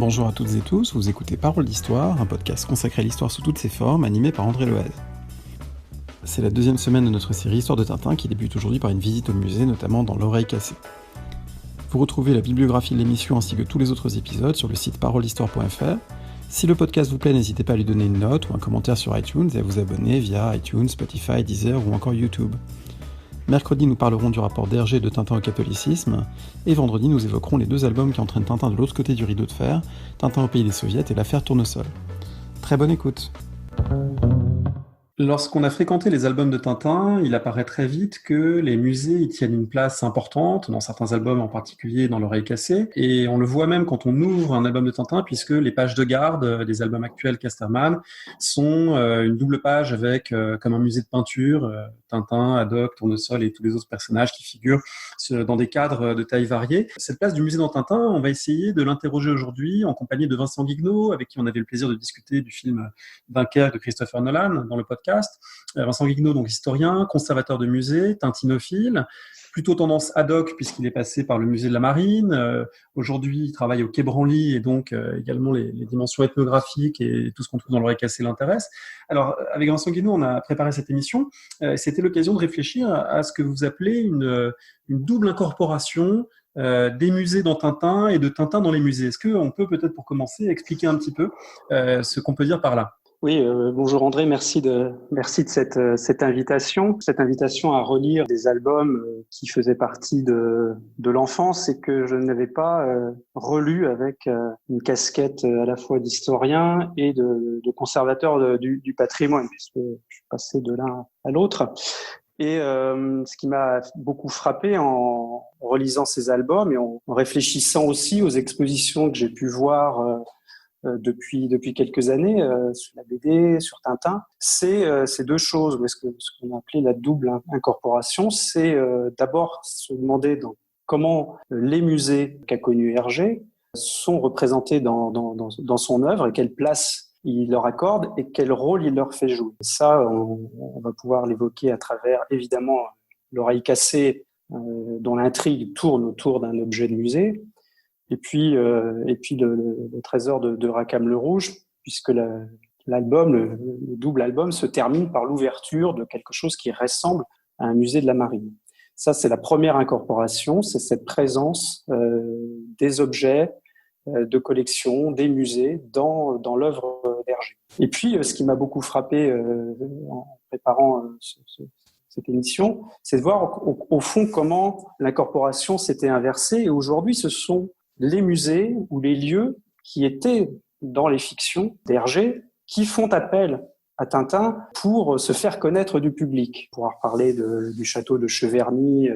Bonjour à toutes et tous, vous écoutez Paroles d'Histoire, un podcast consacré à l'histoire sous toutes ses formes, animé par André Loez. C'est la deuxième semaine de notre série Histoire de Tintin qui débute aujourd'hui par une visite au musée, notamment dans l'Oreille Cassée. Vous retrouvez la bibliographie de l'émission ainsi que tous les autres épisodes sur le site paroledhistoire.fr. Si le podcast vous plaît, n'hésitez pas à lui donner une note ou un commentaire sur iTunes et à vous abonner via iTunes, Spotify, Deezer ou encore YouTube. Mercredi, nous parlerons du rapport d'Hergé de Tintin au catholicisme, et vendredi, nous évoquerons les deux albums qui entraînent Tintin de l'autre côté du rideau de fer, Tintin au pays des soviets et l'affaire Tournesol. Très bonne écoute. Lorsqu'on a fréquenté les albums de Tintin, il apparaît très vite que les musées y tiennent une place importante, dans certains albums en particulier dans l'Oreille Cassée, et on le voit même quand on ouvre un album de Tintin, puisque les pages de garde des albums actuels Casterman sont une double page avec, comme un musée de peinture, Tintin, Haddock, Tournesol et tous les autres personnages qui figurent dans des cadres de taille variée. Cette place du musée dans Tintin, on va essayer de l'interroger aujourd'hui en compagnie de Vincent Guignot, avec qui on avait le plaisir de discuter du film Dunkerque de Christopher Nolan dans le podcast. Vincent Guignot, donc historien, conservateur de musée, tintinophile, plutôt tendance Haddock puisqu'il est passé par le musée de la Marine. Aujourd'hui, il travaille au Quai Branly et donc également les dimensions ethnographiques et tout ce qu'on trouve dans l'Oreille Cassée l'intéresse. Alors, avec Vincent Guignot, on a préparé cette émission. C'était l'occasion de réfléchir à ce que vous appelez une double incorporation des musées dans Tintin et de Tintin dans les musées. Est-ce qu'on peut peut-être, pour commencer, expliquer un petit peu ce qu'on peut dire par là ? Oui, bonjour André, merci de cette invitation à relire des albums qui faisaient partie de l'enfance et que je n'avais pas relus avec une casquette à la fois d'historien et de conservateur du patrimoine, puisque je suis passé de l'un à l'autre. Et ce qui m'a beaucoup frappé en relisant ces albums et en réfléchissant aussi aux expositions que j'ai pu voir depuis quelques années sur la BD, sur Tintin, c'est deux choses. Ce qu'on a appelé la double incorporation, c'est d'abord se demander comment les musées qu'a connus Hergé sont représentés dans son œuvre et quelle place il leur accorde et quel rôle il leur fait jouer. Et ça, on va pouvoir l'évoquer à travers, évidemment, l'Oreille Cassée, dont l'intrigue tourne autour d'un objet de musée, et puis le trésor de Rackham le Rouge, puisque le double album se termine par l'ouverture de quelque chose qui ressemble à un musée de la Marine. Ça, c'est la première incorporation, c'est cette présence des objets de collection, des musées dans l'œuvre d'Hergé. Et puis, ce qui m'a beaucoup frappé en préparant cette émission, c'est de voir au fond comment l'incorporation s'était inversée. Et aujourd'hui, ce sont les musées ou les lieux qui étaient dans les fictions d'Hergé qui font appel à Tintin pour se faire connaître du public. On pourra reparler du château de Cheverny,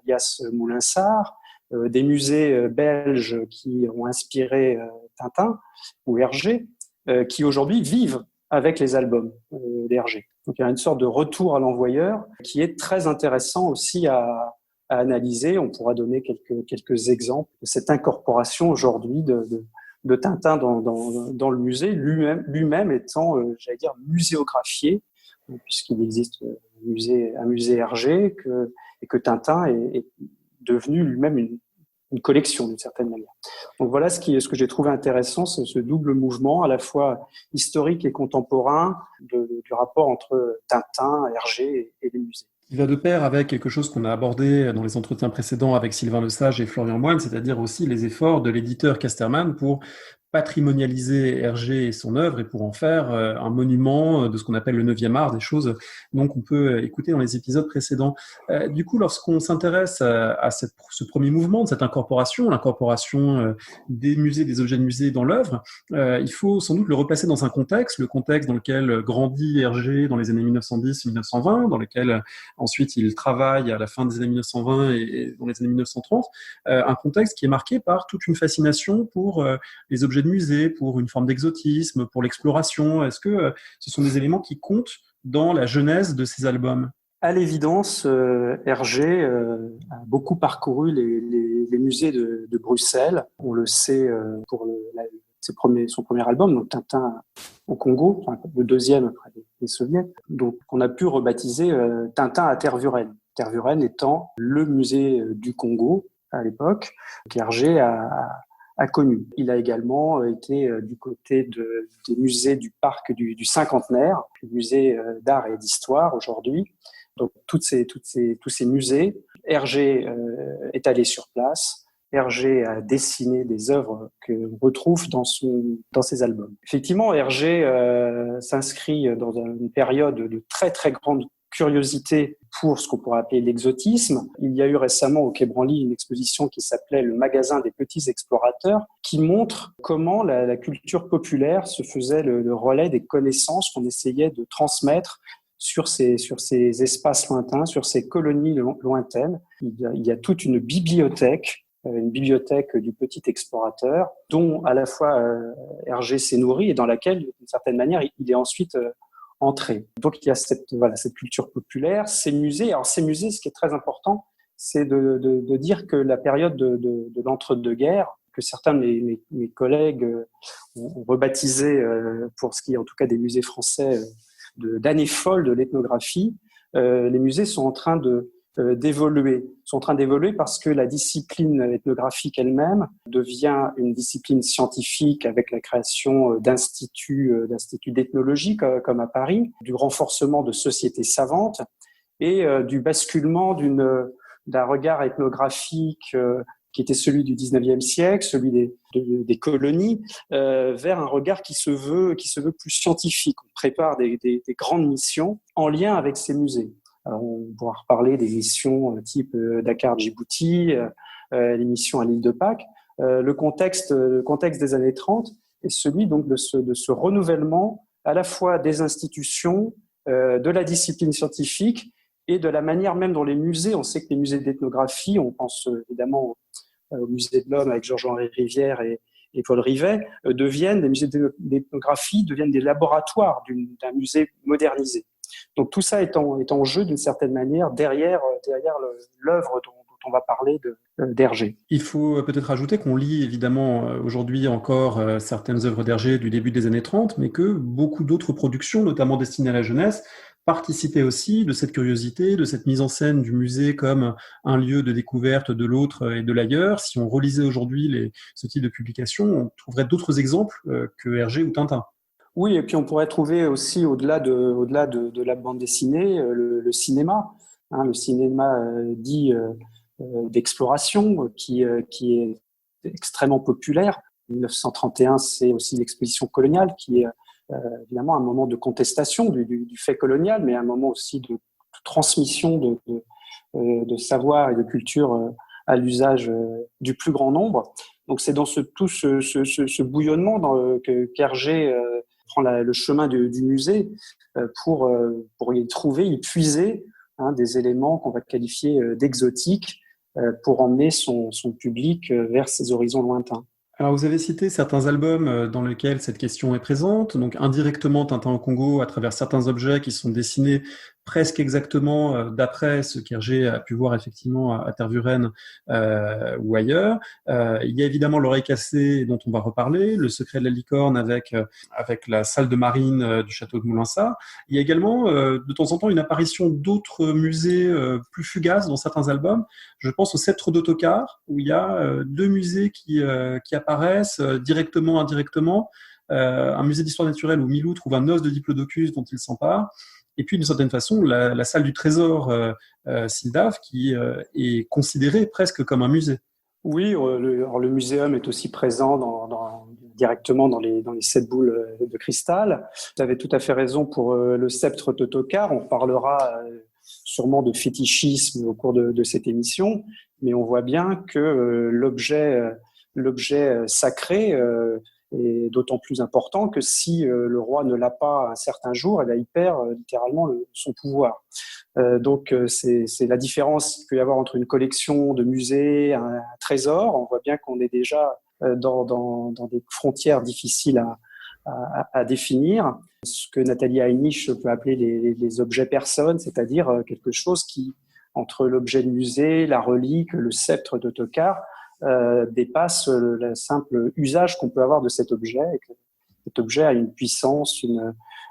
alias Moulinsart, des musées belges qui ont inspiré Tintin ou Hergé, qui aujourd'hui vivent avec les albums d'Hergé. Donc il y a une sorte de retour à l'envoyeur qui est très intéressant aussi à analyser. On pourra donner quelques exemples de cette incorporation aujourd'hui de Tintin dans le musée, lui-même étant, j'allais dire, muséographié, puisqu'il existe un musée Hergé, et que Tintin est devenu lui-même une collection d'une certaine manière. Donc voilà ce que j'ai trouvé intéressant, c'est ce double mouvement à la fois historique et contemporain du rapport entre Tintin, Hergé et les musées. Il va de pair avec quelque chose qu'on a abordé dans les entretiens précédents avec Sylvain Lesage et Florian Moine, c'est-à-dire aussi les efforts de l'éditeur Casterman pour patrimonialiser Hergé et son œuvre et pour en faire un monument de ce qu'on appelle le 9e art, des choses donc on peut écouter dans les épisodes précédents. Du coup, lorsqu'on s'intéresse à ce premier mouvement de cette incorporation, l'incorporation des musées, des objets de musée dans l'œuvre, il faut sans doute le replacer dans un contexte, le contexte dans lequel grandit Hergé dans les années 1910-1920, dans lequel ensuite il travaille à la fin des années 1920 et dans les années 1930, un contexte qui est marqué par toute une fascination pour les objets de musée, pour une forme d'exotisme, pour l'exploration. Est-ce que ce sont des éléments qui comptent dans la genèse de ces albums ? À l'évidence, Hergé a beaucoup parcouru les musées de Bruxelles. On le sait pour son premier album, donc Tintin au Congo, enfin, le deuxième après les soviets, donc on a pu rebaptiser Tintin à Tervuren. Tervuren étant le musée du Congo à l'époque, qu'Hergé a a connu. Il a également été du côté des musées du parc du Cinquantenaire, le musée d'art et d'histoire aujourd'hui. Donc tous ces musées, Hergé est allé sur place. Hergé a dessiné des œuvres qu'on retrouve dans ses albums. Effectivement, Hergé s'inscrit dans une période de très très grande curiosité pour ce qu'on pourrait appeler l'exotisme. Il y a eu récemment au Quai Branly une exposition qui s'appelait Le Magasin des petits explorateurs, qui montre comment la culture populaire se faisait le relais des connaissances qu'on essayait de transmettre sur ces espaces lointains, sur ces colonies lointaines. Il y a toute une bibliothèque du petit explorateur, dont à la fois Hergé s'est nourri et dans laquelle, d'une certaine manière, il est ensuite entré. Donc il y a cette culture populaire, ces musées. Alors ces musées, ce qui est très important, c'est de dire que la période de l'entre-deux-guerres, que certains de mes collègues ont rebaptisé, pour ce qui est en tout cas des musées français, d'années folles de l'ethnographie, les musées sont en train d'évoluer parce que la discipline ethnographique elle-même devient une discipline scientifique avec la création d'instituts d'ethnologie comme à Paris, du renforcement de sociétés savantes et du basculement d'un regard ethnographique qui était celui du 19e siècle, celui des colonies, vers un regard qui se veut plus scientifique. On prépare des grandes missions en lien avec ces musées. Alors, on pourra reparler des missions type Dakar-Djibouti, les missions à l'île de Pâques. Le contexte des années 30 est celui donc de ce renouvellement à la fois des institutions, de la discipline scientifique et de la manière même dont les musées, on sait que les musées d'ethnographie, on pense évidemment au musée de l'Homme avec Georges-Henri Rivière et Paul Rivet, deviennent des musées d'ethnographie, deviennent des laboratoires d'un musée modernisé. Donc tout ça est en jeu d'une certaine manière derrière l'œuvre dont on va parler d'Hergé. Il faut peut-être ajouter qu'on lit évidemment aujourd'hui encore certaines œuvres d'Hergé du début des années 30, mais que beaucoup d'autres productions, notamment destinées à la jeunesse, participaient aussi de cette curiosité, de cette mise en scène du musée comme un lieu de découverte de l'autre et de l'ailleurs. Si on relisait aujourd'hui ce type de publication, on trouverait d'autres exemples que Hergé ou Tintin. Oui, et puis on pourrait trouver aussi, au-delà de la bande dessinée, le cinéma. Le cinéma dit d'exploration, qui est extrêmement populaire. 1931, c'est aussi l'expédition coloniale, qui est évidemment un moment de contestation du fait colonial, mais un moment aussi de transmission de savoir et de culture à l'usage du plus grand nombre. Donc c'est dans tout ce bouillonnement qu'Hergé prend le chemin du musée pour y puiser des éléments qu'on va qualifier d'exotiques pour emmener son public vers ces horizons lointains. Alors, vous avez cité certains albums dans lesquels cette question est présente, donc indirectement Tintin au Congo à travers certains objets qui sont dessinés presque exactement d'après ce qu'Hergé a pu voir effectivement à Tervuren ou ailleurs. Il y a évidemment L'Oreille cassée dont on va reparler, Le secret de la licorne avec la salle de marine du château de Moulinsart. Il y a également de temps en temps une apparition d'autres musées plus fugaces dans certains albums. Je pense au Sceptre d'Autocar, où il y a deux musées qui apparaissent directement, indirectement. Un musée d'histoire naturelle où Milou trouve un os de Diplodocus dont il s'empare. Et puis, d'une certaine façon, la salle du trésor Sildave, qui est considérée presque comme un musée. Oui, le muséum est aussi présent directement dans les 7 boules de cristal. Vous avez tout à fait raison pour le Sceptre d'Autocar. On parlera sûrement de fétichisme au cours de cette émission, mais on voit bien que l'objet sacré est d'autant plus important que si le roi ne l'a pas un certain jour, il perd littéralement son pouvoir. Donc c'est la différence qu'il peut y avoir entre une collection de musées, un trésor. On voit bien qu'on est déjà dans des frontières difficiles à définir. Ce que Nathalie Heinisch peut appeler les objets personnes, c'est-à-dire quelque chose qui, entre l'objet de musée, la relique, le sceptre d'Autocar, dépasse le simple usage qu'on peut avoir de cet objet. Et que cet objet a une puissance,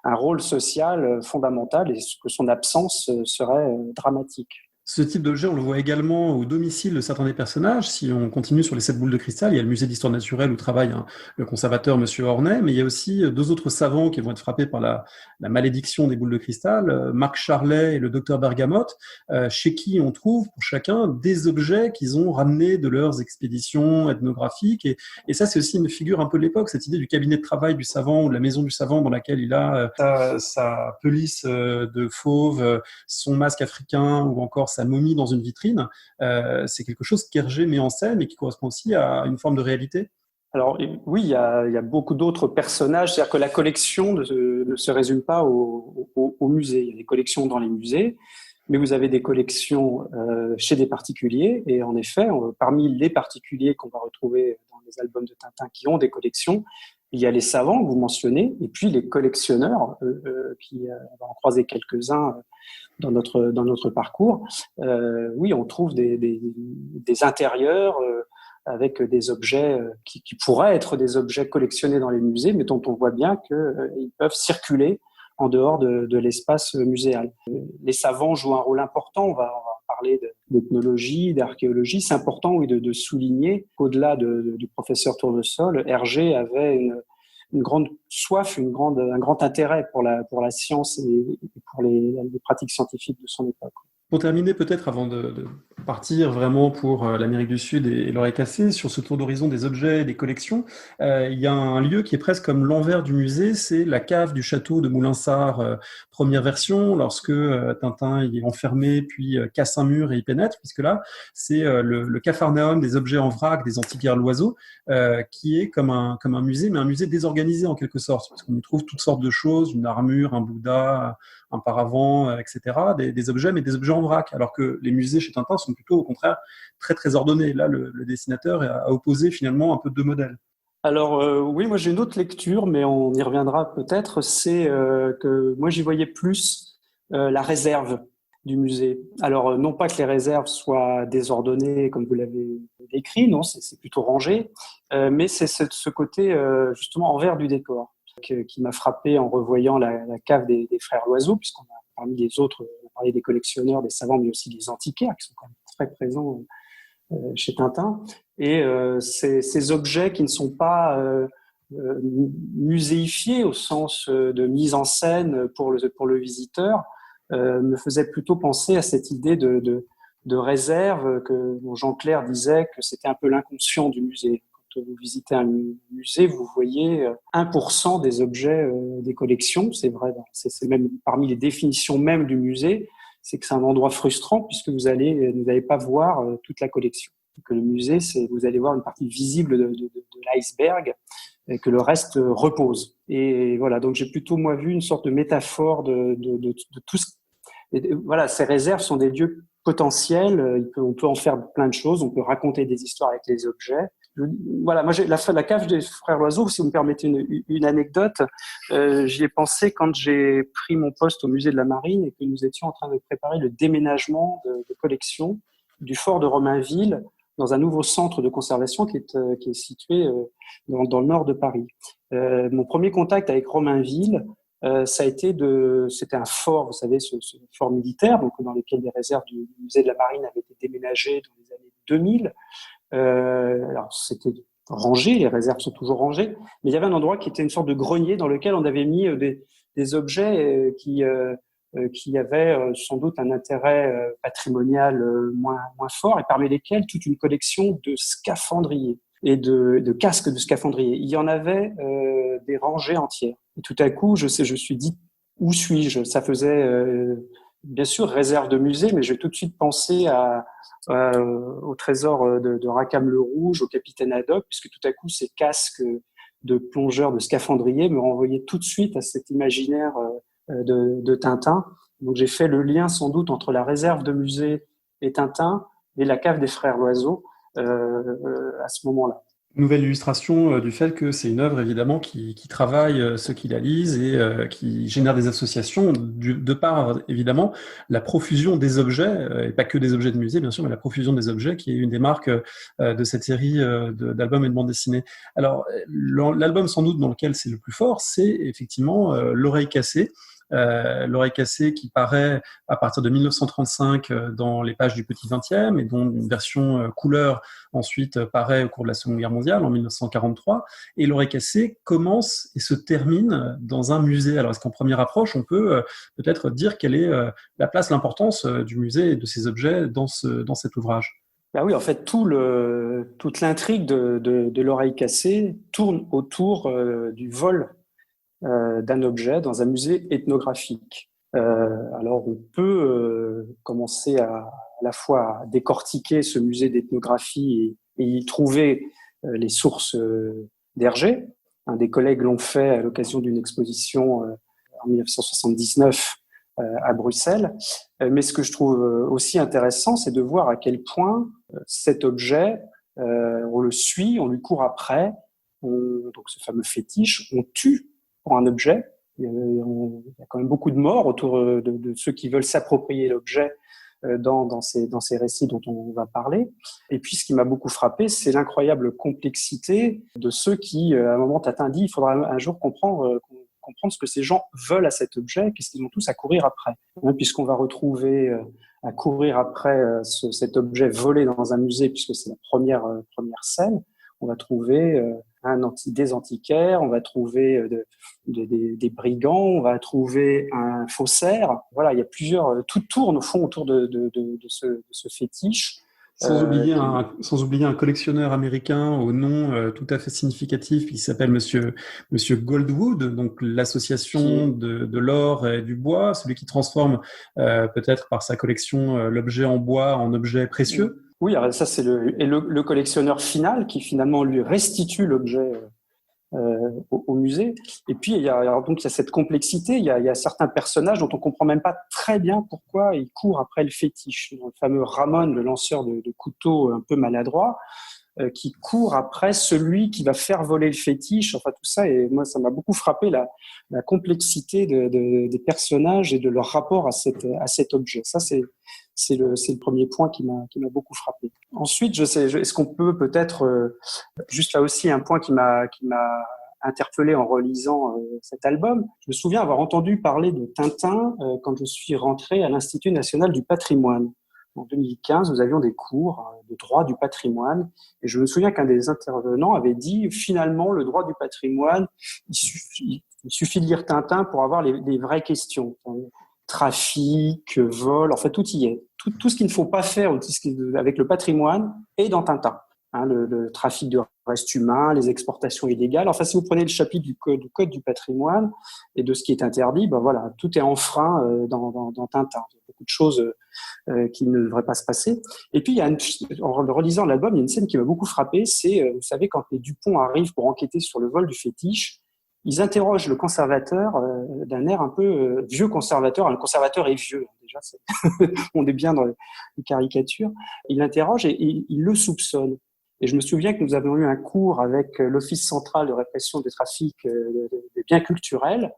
un rôle social fondamental et que son absence serait dramatique. Ce type d'objet, on le voit également au domicile de certains des personnages. Si on continue sur les 7 boules de cristal, il y a le musée d'histoire naturelle où travaille le conservateur Monsieur Ornay, mais il y a aussi deux autres savants qui vont être frappés par la malédiction des boules de cristal, Marc Charlet et le docteur Bergamote, chez qui on trouve pour chacun des objets qu'ils ont ramenés de leurs expéditions ethnographiques. Et ça, c'est aussi une figure un peu de l'époque, cette idée du cabinet de travail du savant ou de la maison du savant dans laquelle il a sa pelisse de fauve, son masque africain ou encore sa momie dans une vitrine, c'est quelque chose qu'Hergé met en scène et qui correspond aussi à une forme de réalité. Alors oui, il y a beaucoup d'autres personnages. C'est-à-dire que la collection ne se résume pas au musée. Il y a des collections dans les musées, mais vous avez des collections chez des particuliers. Et en effet, parmi les particuliers qu'on va retrouver dans les albums de Tintin qui ont des collections, il y a les savants que vous mentionnez, et puis les collectionneurs, on va en croiser quelques-uns dans notre parcours. Oui, on trouve des intérieurs avec des objets qui pourraient être des objets collectionnés dans les musées, mais dont on voit bien qu'ils peuvent circuler en dehors de l'espace muséal. Les savants jouent un rôle important. On va parler d'ethnologie, d'archéologie. C'est important, oui, de souligner qu'au-delà du professeur Tournesol, Hergé avait une grande soif, un grand intérêt pour la science et pour les pratiques scientifiques de son époque. Pour terminer, peut-être avant de partir vraiment pour l'Amérique du Sud et l'oreille cassée, sur ce tour d'horizon des objets et des collections, il y a un lieu qui est presque comme l'envers du musée, c'est la cave du château de Moulinsart, première version, lorsque Tintin y est enfermé, puis casse un mur et y pénètre, puisque là, c'est le capharnaüm des objets en vrac des antiquaires Loiseau, qui est comme un musée, mais un musée désorganisé en quelque sorte, parce qu'on y trouve toutes sortes de choses, une armure, un Bouddha, un paravent, etc., des objets, mais des objets en vrac, alors que les musées chez Tintin sont plutôt, au contraire, très, très ordonnés. Là, le dessinateur a opposé finalement un peu deux modèles. Alors oui, moi j'ai une autre lecture, mais on y reviendra peut-être, c'est que moi j'y voyais plus la réserve du musée. Alors non pas que les réserves soient désordonnées comme vous l'avez décrit, non, c'est plutôt rangé, mais c'est ce côté justement envers du décor qui m'a frappé en revoyant la cave des frères Loiseau, puisqu'on a parmi les autres, on a parlé des collectionneurs, des savants, mais aussi des antiquaires qui sont quand même très présents chez Tintin. Et ces objets qui ne sont pas muséifiés au sens de mise en scène pour le visiteur me faisaient plutôt penser à cette idée de réserve dont Jean Clair disait que c'était un peu l'inconscient du musée. Vous visitez un musée, vous voyez 1% des objets des collections. C'est vrai, c'est même parmi les définitions même du musée, c'est que c'est un endroit frustrant puisque vous n'allez pas voir toute la collection. Que le musée, vous allez voir une partie visible de l'iceberg et que le reste repose. Et voilà, donc j'ai plutôt moi vu une sorte de métaphore de tout ce. Et voilà, ces réserves sont des lieux potentiels. On peut en faire plein de choses. On peut raconter des histoires avec les objets. Voilà, moi j'ai la cave des frères Loiseau, si vous me permettez une anecdote, j'y ai pensé quand j'ai pris mon poste au musée de la Marine et que nous étions en train de préparer le déménagement de collection du fort de Romainville dans un nouveau centre de conservation qui est situé dans le nord de Paris. Mon premier contact avec Romainville, ça a été c'était un fort, vous savez, ce fort militaire, donc dans lequel les réserves du musée de la Marine avaient été déménagées dans les années 2000. Alors c'était rangé, les réserves sont toujours rangées, mais il y avait un endroit qui était une sorte de grenier dans lequel on avait mis des objets qui avaient sans doute un intérêt patrimonial moins fort, et parmi lesquels toute une collection de scaphandriers et de casques de scaphandriers. Il y en avait des rangées entières. Et tout à coup, je me suis dit, où suis-je ? Ça faisait bien sûr réserve de musée, mais j'ai tout de suite pensé au trésor de Rackham le Rouge, au capitaine Haddock, puisque tout à coup, ces casques de plongeurs, de scaphandriers me renvoyaient tout de suite à cet imaginaire de Tintin. Donc j'ai fait le lien sans doute entre la réserve de musée et Tintin et la cave des frères Loiseau à ce moment-là. Nouvelle illustration du fait que c'est une œuvre évidemment qui travaille ceux qui la lisent et qui génère des associations de par évidemment la profusion des objets, et pas que des objets de musée bien sûr, mais la profusion des objets qui est une des marques de cette série d'albums et de bandes dessinées. Alors l'album sans doute dans lequel c'est le plus fort, c'est effectivement L'oreille cassée, l'oreille cassée qui paraît à partir de 1935 dans les pages du Petit 20e et dont une version couleur ensuite paraît au cours de la Seconde Guerre mondiale en 1943. Et l'oreille cassée commence et se termine dans un musée. Alors, est-ce qu'en première approche, on peut peut-être dire quelle est la place, l'importance du musée et de ces objets dans cet ouvrage? Ah oui, en fait, toute l'intrigue de l'oreille cassée tourne autour du vol d'un objet dans un musée ethnographique. Alors, on peut commencer à la fois à décortiquer ce musée d'ethnographie et y trouver les sources d'Hergé. Un des collègues l'ont fait à l'occasion d'une exposition en 1979 à Bruxelles. Mais ce que je trouve aussi intéressant, c'est de voir à quel point cet objet, on le suit, on lui court après, donc ce fameux fétiche, on tue pour un objet. Il y a quand même beaucoup de morts autour de ceux qui veulent s'approprier l'objet dans ces récits dont on va parler. Et puis, ce qui m'a beaucoup frappé, c'est l'incroyable complexité de ceux qui, à un moment, Tatin dit, il faudra un jour comprendre ce que ces gens veulent à cet objet, qu'est-ce qu'ils ont tous à courir après. Puisqu'on va retrouver à courir après cet objet volé dans un musée, puisque c'est la première scène, on va trouver des antiquaires, on va trouver des brigands, on va trouver un faussaire. Voilà, il y a tout tourne au fond autour de ce fétiche. Sans oublier un collectionneur américain au nom tout à fait significatif qui s'appelle Monsieur Goldwood, donc l'association de l'or et du bois, celui qui transforme peut-être par sa collection l'objet en bois en objet précieux. Oui, alors ça c'est le collectionneur final qui finalement lui restitue l'objet au musée. Et puis il y a cette complexité, il y a certains personnages dont on comprend même pas très bien pourquoi ils courent après le fétiche. Le fameux Ramon, le lanceur de couteaux un peu maladroit, qui court après celui qui va faire voler le fétiche, enfin tout ça. Et moi, ça m'a beaucoup frappé la complexité des personnages et de leur rapport à cet objet. Ça, c'est le premier point qui m'a beaucoup frappé. Ensuite, est-ce qu'on peut peut-être juste là aussi un point qui m'a interpellé en relisant cet album. Je me souviens avoir entendu parler de Tintin quand je suis rentré à l'Institut national du patrimoine. En 2015, nous avions des cours de droit du patrimoine et je me souviens qu'un des intervenants avait dit finalement le droit du patrimoine, il suffit de lire Tintin pour avoir les vraies questions. Trafic, vol, en fait tout y est. Tout ce qu'il ne faut pas faire avec le patrimoine est dans Tintin. Le trafic de restes humains, les exportations illégales. Enfin, si vous prenez le chapitre du code du patrimoine et de ce qui est interdit, ben voilà, tout est enfreint dans Tintin. Il y a beaucoup de choses qui ne devraient pas se passer. Et puis, en relisant l'album, il y a une scène qui m'a beaucoup frappé. C'est, vous savez, quand les Dupont arrivent pour enquêter sur le vol du fétiche, ils interrogent le conservateur d'un air un peu vieux conservateur. Le conservateur est vieux, déjà. On est bien dans les caricatures. Il l'interroge et il le soupçonne. Et je me souviens que nous avions eu un cours avec l'Office central de répression des trafics des biens culturels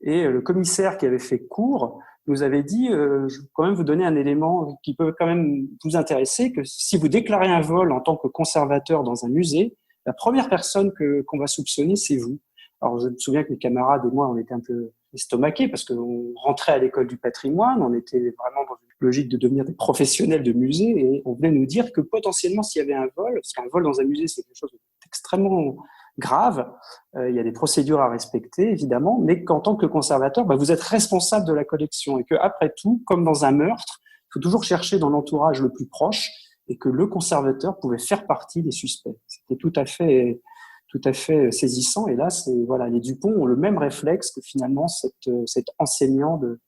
et le commissaire qui avait fait cours nous avait dit je vais quand même vous donner un élément qui peut quand même vous intéresser, que si vous déclarez un vol en tant que conservateur dans un musée, la première personne qu'on va soupçonner, c'est vous. Alors je me souviens que mes camarades et moi, on était un peu estomaqués parce qu'on rentrait à l'école du patrimoine, on était vraiment dans une logique de devenir des professionnels de musée et on venait nous dire que potentiellement s'il y avait un vol, parce qu'un vol dans un musée c'est quelque chose d'extrêmement grave, il y a des procédures à respecter évidemment, mais qu'en tant que conservateur, vous êtes responsable de la collection et qu'après tout, comme dans un meurtre, il faut toujours chercher dans l'entourage le plus proche et que le conservateur pouvait faire partie des suspects. C'était tout à fait saisissant. Et là, les Dupont ont le même réflexe que finalement cet enseignant de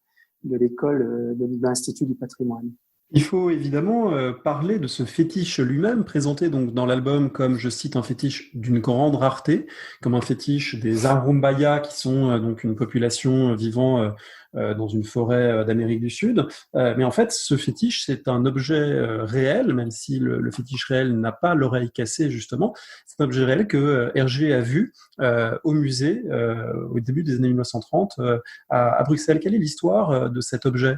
l'école de l'Institut du patrimoine. Il faut évidemment parler de ce fétiche lui-même, présenté donc dans l'album comme, je cite, un fétiche d'une grande rareté, comme un fétiche des Arumbayas, qui sont donc une population vivant dans une forêt d'Amérique du Sud. Mais en fait, ce fétiche, c'est un objet réel, même si le fétiche réel n'a pas l'oreille cassée, justement. C'est un objet réel que Hergé a vu au musée au début des années 1930 à Bruxelles. Quelle est l'histoire de cet objet ?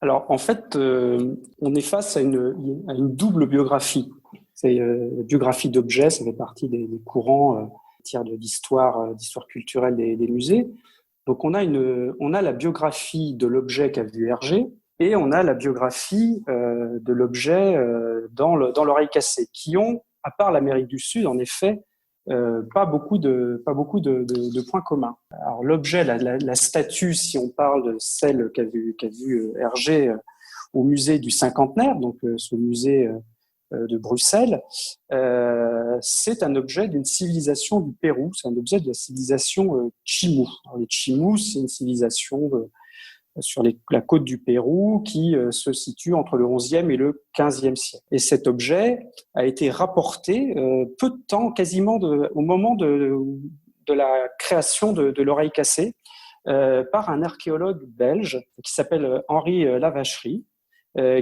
Alors, en fait, on est face à une double biographie. C'est la biographie d'objets, ça fait partie des courants d'histoire culturelle des musées. Donc on a la biographie de l'objet qu'a vu Hergé et on a la biographie de l'objet dans l'oreille cassée, qui ont, à part l'Amérique du Sud, en effet, pas beaucoup de points communs. Alors l'objet, la statue, si on parle de celle qu'a vu Hergé au musée du Cinquantenaire, donc ce musée de Bruxelles, c'est un objet d'une civilisation du Pérou, c'est un objet de la civilisation Chimú. Alors, les Chimú, c'est une civilisation sur la côte du Pérou qui se situe entre le XIe et le XVe siècle. Et cet objet a été rapporté peu de temps, quasiment au moment de la création de l'oreille cassée, par un archéologue belge qui s'appelle Henri Lavacherie,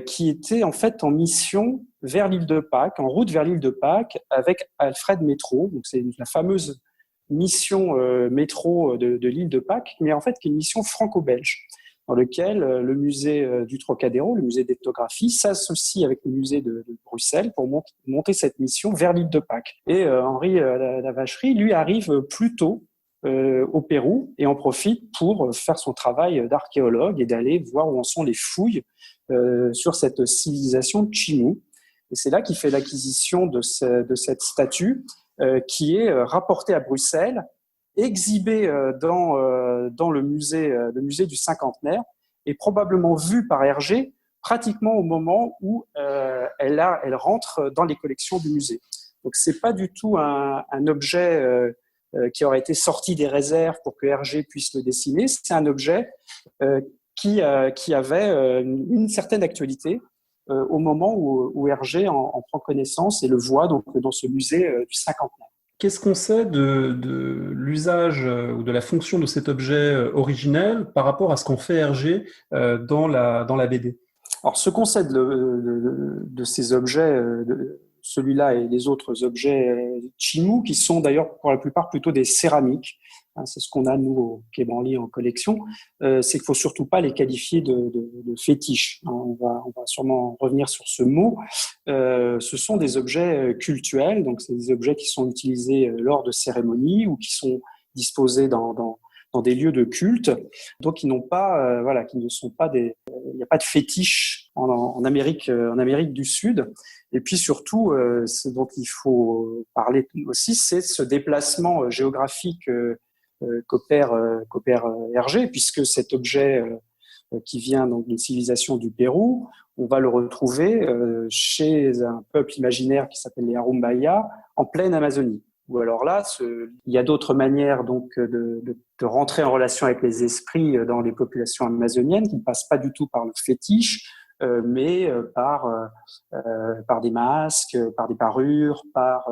qui était en fait en mission vers l'île de Pâques, en route vers l'île de Pâques avec Alfred Métro. Donc c'est la fameuse mission métro de l'île de Pâques, mais en fait qui est une mission franco-belge, dans lequel le musée du Trocadéro, le musée d'ethnographie, s'associe avec le musée de Bruxelles pour monter cette mission vers l'île de Pâques. Et Henri Lavacherie, lui, arrive plus tôt au Pérou et en profite pour faire son travail d'archéologue et d'aller voir où en sont les fouilles sur cette civilisation Chimú. Et c'est là qu'il fait l'acquisition de cette statue qui est rapportée à Bruxelles, exhibée dans le musée du Cinquantenaire et probablement vue par Hergé pratiquement au moment où elle rentre dans les collections du musée. Donc c'est pas du tout un objet qui aurait été sorti des réserves pour que Hergé puisse le dessiner. C'est un objet qui avait une certaine actualité au moment où Hergé en prend connaissance et le voit donc dans ce musée du Cinquantenaire. Qu'est-ce qu'on sait de l'usage ou de la fonction de cet objet originel par rapport à ce qu'en fait Hergé dans la BD? Alors, ce qu'on sait de ces objets, celui-là et les autres objets Chimú, qui sont d'ailleurs pour la plupart plutôt des céramiques, hein, c'est ce qu'on a nous au Quai Branly en collection, c'est qu'il faut surtout pas les qualifier de fétiches. Hein, on va sûrement revenir sur ce mot. Ce sont des objets cultuels, donc c'est des objets qui sont utilisés lors de cérémonies ou qui sont disposés dans des lieux de culte, donc qui n'ont pas, qui ne sont pas il n'y a pas de fétiche en Amérique du Sud. Et puis surtout, ce dont il faut parler aussi, c'est ce déplacement géographique qu'opère Hergé, puisque cet objet qui vient donc d'une civilisation du Pérou, on va le retrouver chez un peuple imaginaire qui s'appelle les Arumbaya, en pleine Amazonie. Ou alors là, il y a d'autres manières donc de rentrer en relation avec les esprits dans les populations amazoniennes qui ne passent pas du tout par le fétiche, mais par des masques, par des parures, par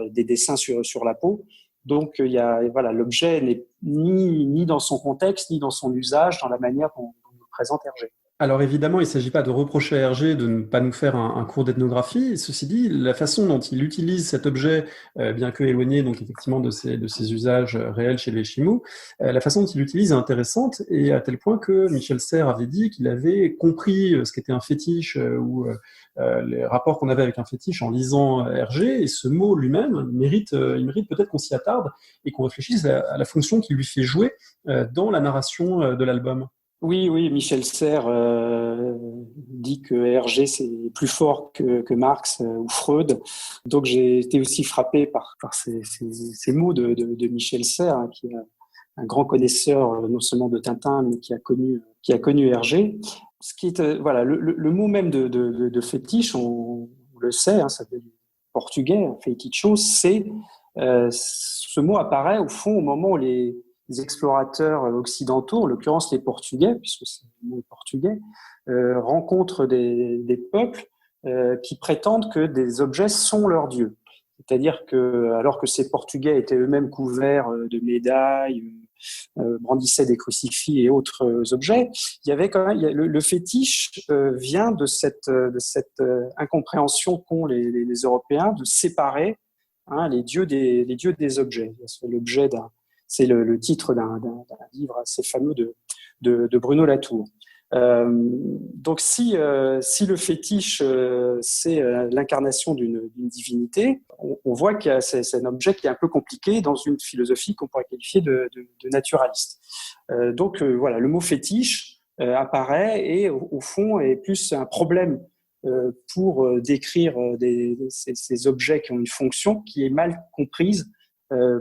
des dessins sur la peau. Donc l'objet n'est ni dans son contexte, ni dans son usage, dans la manière dont le présente Hergé. Alors évidemment, il ne s'agit pas de reprocher à Hergé de ne pas nous faire un cours d'ethnographie. Ceci dit, la façon dont il utilise cet objet, bien que éloigné donc effectivement de ses usages réels chez les Chimú, la façon dont il l'utilise est intéressante et à tel point que Michel Serres avait dit qu'il avait compris ce qu'était un fétiche ou les rapports qu'on avait avec un fétiche en lisant Hergé. Et ce mot lui-même, il mérite peut-être qu'on s'y attarde et qu'on réfléchisse à la fonction qu'il lui fait jouer dans la narration de l'album. Oui, Michel Serres dit que Hergé c'est plus fort que Marx ou Freud. Donc j'ai été aussi frappé par ces mots de Michel Serres, hein, qui est un grand connaisseur non seulement de Tintin, mais qui a connu Hergé. Ce qui est le mot même de fétiche, on le sait, hein, ça vient du portugais, feitiço, c'est ce mot apparaît au fond au moment où les explorateurs occidentaux, en l'occurrence les Portugais, puisque c'est le mot portugais, rencontrent des peuples qui prétendent que des objets sont leurs dieux. C'est-à-dire que, alors que ces Portugais étaient eux-mêmes couverts de médailles, brandissaient des crucifix et autres objets, il y avait quand même le fétiche vient de cette incompréhension qu'ont les Européens de séparer les dieux des objets. C'est le titre d'un livre assez fameux de Bruno Latour. Donc si le fétiche c'est l'incarnation d'une divinité, on voit que c'est un objet qui est un peu compliqué dans une philosophie qu'on pourrait qualifier de naturaliste. Donc voilà, le mot fétiche apparaît et au fond est plus un problème pour décrire ces objets qui ont une fonction qui est mal comprise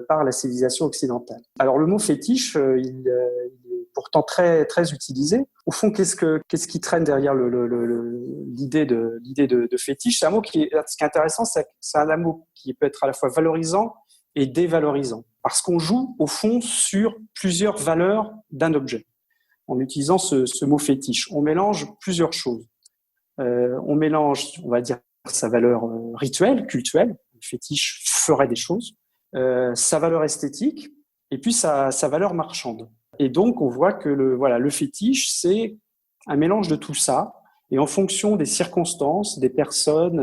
par la civilisation occidentale. Alors le mot fétiche, il est pourtant très très utilisé. Au fond, qu'est-ce qui traîne derrière l'idée de fétiche? C'est un mot ce qui est intéressant, c'est un mot qui peut être à la fois valorisant et dévalorisant, parce qu'on joue au fond sur plusieurs valeurs d'un objet. En utilisant ce mot fétiche, on mélange plusieurs choses. On mélange, on va dire, sa valeur rituelle, cultuelle. Le fétiche ferait des choses. Sa valeur esthétique et puis sa valeur marchande. Et donc, on voit que le fétiche, c'est un mélange de tout ça. Et en fonction des circonstances, des personnes,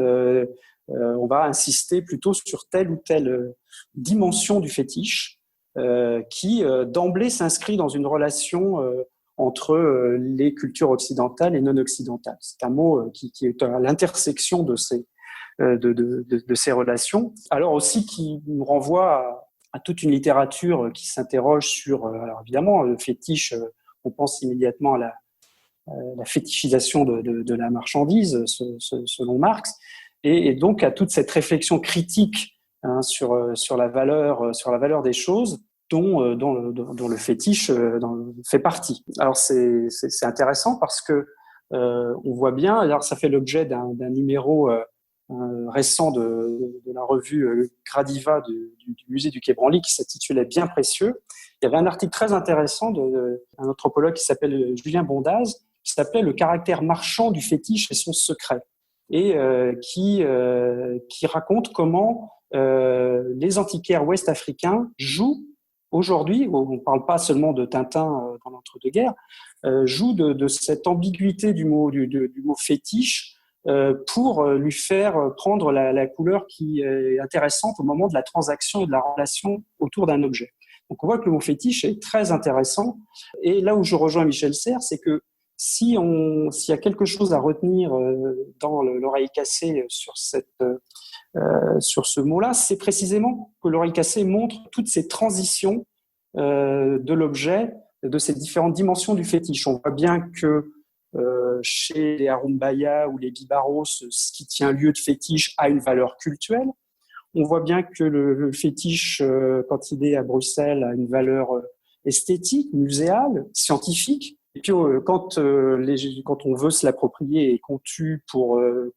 on va insister plutôt sur telle ou telle dimension du fétiche qui, d'emblée, s'inscrit dans une relation entre les cultures occidentales et non occidentales. C'est un mot qui est à l'intersection de ces relations. Alors aussi qui nous renvoie à toute une littérature qui s'interroge sur, alors évidemment, le fétiche, on pense immédiatement à la fétichisation de la marchandise, selon Marx, et donc à toute cette réflexion critique sur la valeur des choses, dont le fétiche fait partie. Alors c'est intéressant parce que on voit bien, alors ça fait l'objet d'un numéro récent de la revue Gradiva du musée du Quai Branly qui s'intitulait Bien précieux. Il y avait un article très intéressant d'un anthropologue qui s'appelle Julien Bondaz, qui s'appelait Le caractère marchand du fétiche et son secret, et qui raconte comment les antiquaires ouest-africains jouent aujourd'hui, on ne parle pas seulement de Tintin dans l'entre-deux-guerres, joue de cette ambiguïté du mot fétiche pour lui faire prendre la couleur qui est intéressante au moment de la transaction et de la relation autour d'un objet. Donc on voit que le mot fétiche est très intéressant. Et là où je rejoins Michel Serres, c'est que s'il y a quelque chose à retenir dans l'oreille cassée sur ce mot-là, c'est précisément que l'oreille cassée montre toutes ces transitions de l'objet, de ces différentes dimensions du fétiche. On voit bien que chez les Arumbaya ou les Bibaros, ce qui tient lieu de fétiche a une valeur cultuelle. On voit bien que le fétiche, quand il est à Bruxelles, a une valeur esthétique, muséale, scientifique. Et puis quand on veut se l'approprier et qu'on tue pour le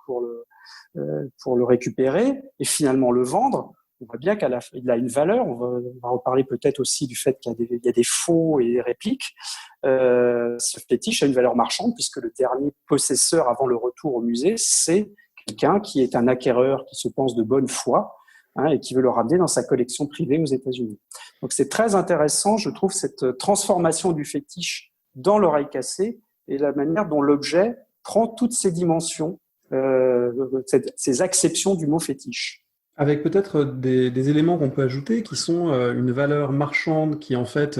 récupérer et finalement le vendre, on voit bien qu'il a une valeur. On va reparler peut-être aussi du fait qu'il y a des faux et des répliques. Ce fétiche a une valeur marchande puisque le dernier possesseur avant le retour au musée, c'est quelqu'un qui est un acquéreur qui se pense de bonne foi et qui veut le ramener dans sa collection privée aux États-Unis. Donc c'est très intéressant, je trouve, cette transformation du fétiche dans l'oreille cassée et la manière dont l'objet prend toutes ces dimensions, ces acceptions du mot fétiche. Avec peut-être des éléments qu'on peut ajouter qui sont une valeur marchande qui en fait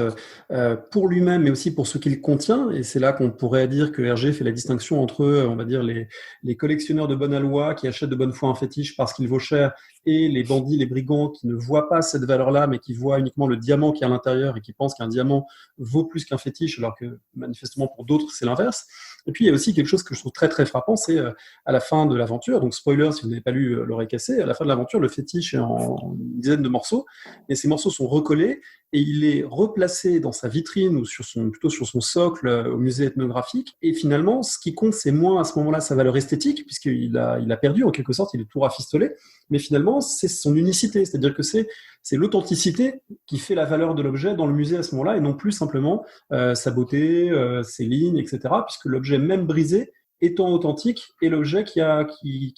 pour lui-même mais aussi pour ce qu'il contient, et c'est là qu'on pourrait dire que Hergé fait la distinction entre on va dire les collectionneurs de bonne aloi qui achètent de bonne foi un fétiche parce qu'il vaut cher et les bandits, les brigands qui ne voient pas cette valeur-là mais qui voient uniquement le diamant qui est à l'intérieur et qui pensent qu'un diamant vaut plus qu'un fétiche alors que manifestement pour d'autres c'est l'inverse. Et puis il y a aussi quelque chose que je trouve très très frappant, c'est à la fin de l'aventure, donc spoiler si vous n'avez pas lu L'oreille cassée, à la fin de l'aventure le fétiche est en une dizaine de morceaux et ces morceaux sont recollés et il est replacé dans sa vitrine ou plutôt sur son socle au musée ethnographique. Et finalement, ce qui compte, c'est moins à ce moment-là sa valeur esthétique, puisqu'il a perdu en quelque sorte, il est tout rafistolé, mais finalement, c'est son unicité, c'est-à-dire que c'est l'authenticité qui fait la valeur de l'objet dans le musée à ce moment-là, et non plus simplement sa beauté, ses lignes, etc., puisque l'objet même brisé étant authentique est l'objet qui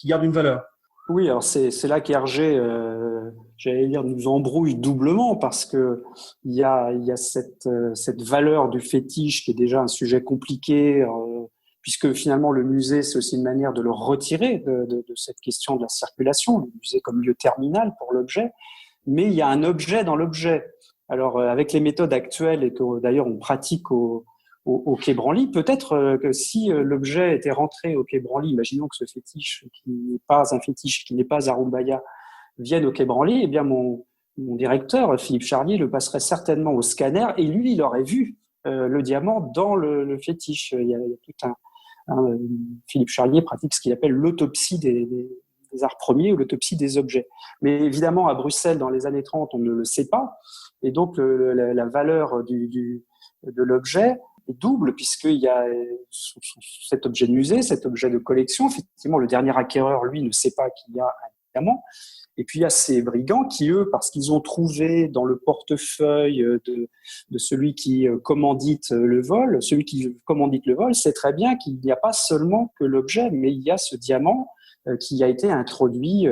garde une valeur. Oui, alors c'est là qu'Hergé, j'allais dire, nous embrouille doublement parce que il y a cette valeur du fétiche qui est déjà un sujet compliqué, puisque finalement le musée c'est aussi une manière de le retirer de cette question de la circulation, le musée comme lieu terminal pour l'objet, mais il y a un objet dans l'objet. Alors avec les méthodes actuelles et que d'ailleurs on pratique au au Quai Branly. Peut-être que si l'objet était rentré au Quai Branly, imaginons que ce fétiche, qui n'est pas un fétiche, qui n'est pas Arumbaya, vienne au Quai Branly, eh bien mon directeur, Philippe Charlier, le passerait certainement au scanner et lui, il aurait vu le diamant dans le fétiche. Il y a tout Philippe Charlier pratique ce qu'il appelle l'autopsie des arts premiers ou l'autopsie des objets. Mais évidemment, à Bruxelles, dans les années 30, on ne le sait pas. Et donc, la valeur de l'objet est double, puisqu'il y a cet objet de musée, cet objet de collection. Effectivement, le dernier acquéreur, lui, ne sait pas qu'il y a un diamant. Et puis, il y a ces brigands qui, eux, parce qu'ils ont trouvé dans le portefeuille de celui qui commandite le vol, celui qui commandite le vol sait très bien qu'il n'y a pas seulement que l'objet, mais il y a ce diamant qui a été introduit.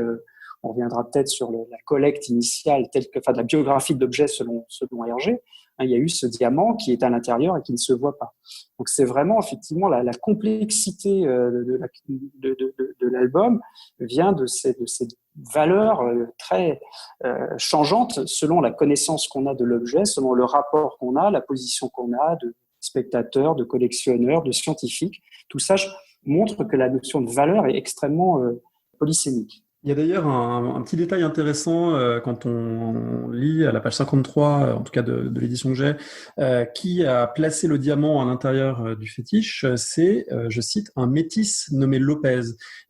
On reviendra peut-être sur la collecte initiale, de la biographie de l'objet selon Hergé. Il y a eu ce diamant qui est à l'intérieur et qui ne se voit pas. Donc c'est vraiment effectivement la complexité de l'album vient de ces valeurs très changeantes selon la connaissance qu'on a de l'objet, selon le rapport qu'on a, la position qu'on a de spectateur, de collectionneur, de scientifique. Tout ça montre que la notion de valeur est extrêmement polysémique. Il y a d'ailleurs un petit détail intéressant quand on lit à la page 53, en tout cas de l'édition que j'ai, qui a placé le diamant à l'intérieur du fétiche, c'est, je cite, un métis nommé Lopez.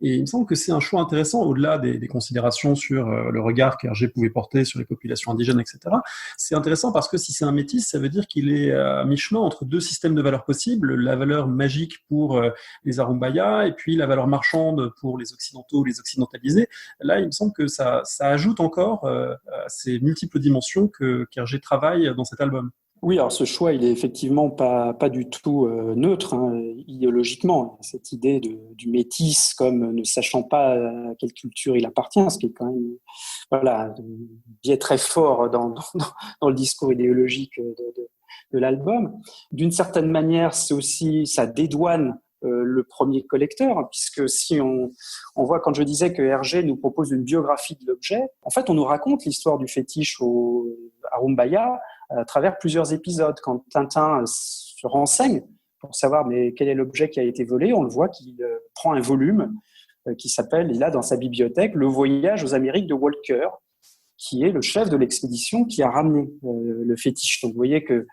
Et il me semble que c'est un choix intéressant, au-delà des considérations sur le regard qu'Hergé pouvait porter sur les populations indigènes, etc. C'est intéressant parce que si c'est un métis, ça veut dire qu'il est à mi-chemin entre deux systèmes de valeurs possibles, la valeur magique pour les Arumbaya et puis la valeur marchande pour les occidentaux, les occidentalisés. Là, il me semble que ça ajoute encore à ces multiples dimensions qu'Hergé travaille dans cet album. Oui, alors ce choix, il est effectivement pas du tout neutre idéologiquement. Cette idée du métis comme ne sachant pas à quelle culture il appartient, ce qui est quand même un biais très fort dans le discours idéologique de l'album. D'une certaine manière, c'est aussi ça dédouane le premier collecteur, puisque si on voit, quand je disais que Hergé nous propose une biographie de l'objet, en fait, on nous raconte l'histoire du fétiche au Arumbaya à travers plusieurs épisodes. Quand Tintin se renseigne pour savoir mais quel est l'objet qui a été volé, on le voit qu'il prend un volume qui s'appelle, il a dans sa bibliothèque, Le Voyage aux Amériques de Walker, qui est le chef de l'expédition qui a ramené le fétiche. Donc vous voyez que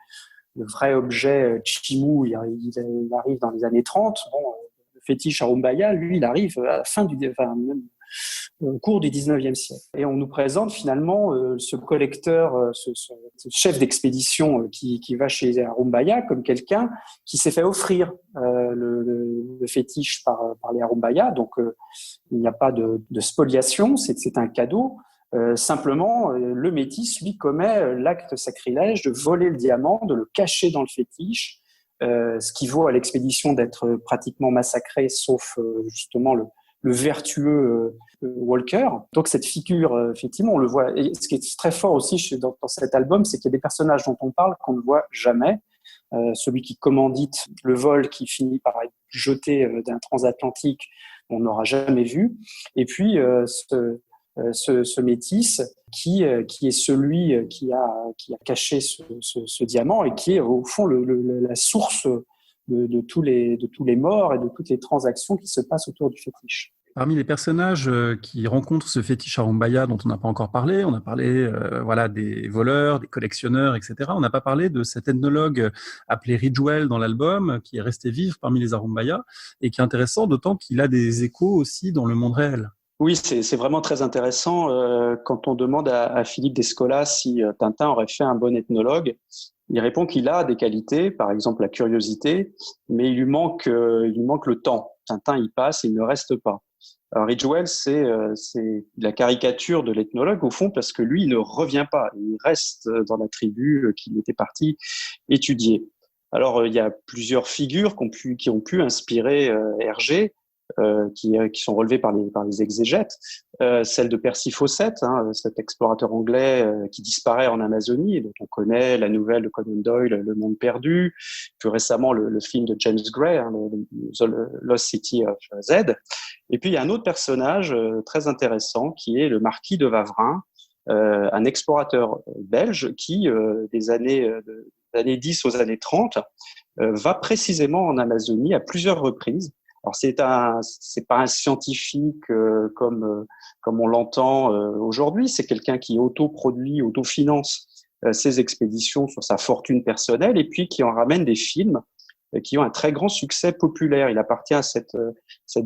le vrai objet Chimou, il arrive dans les années 30. Bon, le fétiche Arumbaya, lui, il arrive à la fin même au cours du 19e siècle. Et on nous présente finalement ce collecteur, ce chef d'expédition qui va chez Arumbaya comme quelqu'un qui s'est fait offrir le fétiche par les Arumbaya. Donc, il n'y a pas de spoliation, c'est un cadeau. Simplement, le métis, lui, commet l'acte sacrilège de voler le diamant, de le cacher dans le fétiche, ce qui vaut à l'expédition d'être pratiquement massacrée, sauf justement le vertueux Walker. Donc cette figure, effectivement, on le voit. Et ce qui est très fort aussi dans cet album, c'est qu'il y a des personnages dont on parle qu'on ne voit jamais. Celui qui commandite le vol, qui finit par être jeté d'un transatlantique, on n'aura jamais vu. Et puis ce métis qui est celui qui a caché ce diamant et qui est au fond la source de tous les morts et de toutes les transactions qui se passent autour du fétiche. Parmi les personnages qui rencontrent ce fétiche Arumbaya dont on n'a pas encore parlé, on a parlé des voleurs, des collectionneurs, etc. On n'a pas parlé de cet ethnologue appelé Ridgewell dans l'album, qui est resté vivre parmi les Arumbaya et qui est intéressant, d'autant qu'il a des échos aussi dans le monde réel. Oui, c'est vraiment très intéressant quand on demande à Philippe Descola si Tintin aurait fait un bon ethnologue. Il répond qu'il a des qualités, par exemple la curiosité, mais il lui manque le temps. Tintin y passe, il ne reste pas. Alors Ridgewell, c'est la caricature de l'ethnologue au fond, parce que lui, il ne revient pas, il reste dans la tribu qu'il était parti étudier. Alors il y a plusieurs figures qui ont pu inspirer Hergé. Qui sont relevés par les exégètes, celle de Percy Fawcett, cet explorateur anglais qui disparaît en Amazonie, et dont on connaît la nouvelle de Conan Doyle, Le Monde Perdu, plus récemment le film de James Gray, The Lost City of Z. Et puis il y a un autre personnage très intéressant qui est le marquis de Wavrin, un explorateur belge qui, des années 10 aux années 30, va précisément en Amazonie à plusieurs reprises. Alors c'est pas un scientifique comme on l'entend aujourd'hui. C'est quelqu'un qui autoproduit, autofinance ses expéditions sur sa fortune personnelle et puis qui en ramène des films qui ont un très grand succès populaire. Il appartient à cette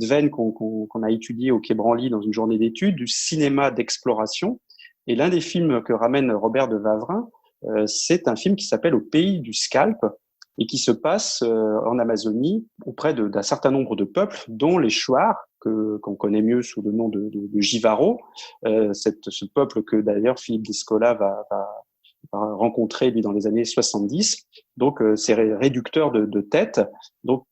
veine qu'on a étudiée au Quai Branly dans une journée d'études, du cinéma d'exploration. Et l'un des films que ramène Robert de Wavrin, c'est un film qui s'appelle Au pays du scalp et qui se passe en Amazonie auprès d'un certain nombre de peuples, dont les Shuar, qu'on connaît mieux sous le nom de Jivaro, ce peuple que d'ailleurs Philippe Descola va rencontrer lui dans les années 70. Donc c'est réducteur de tête. Donc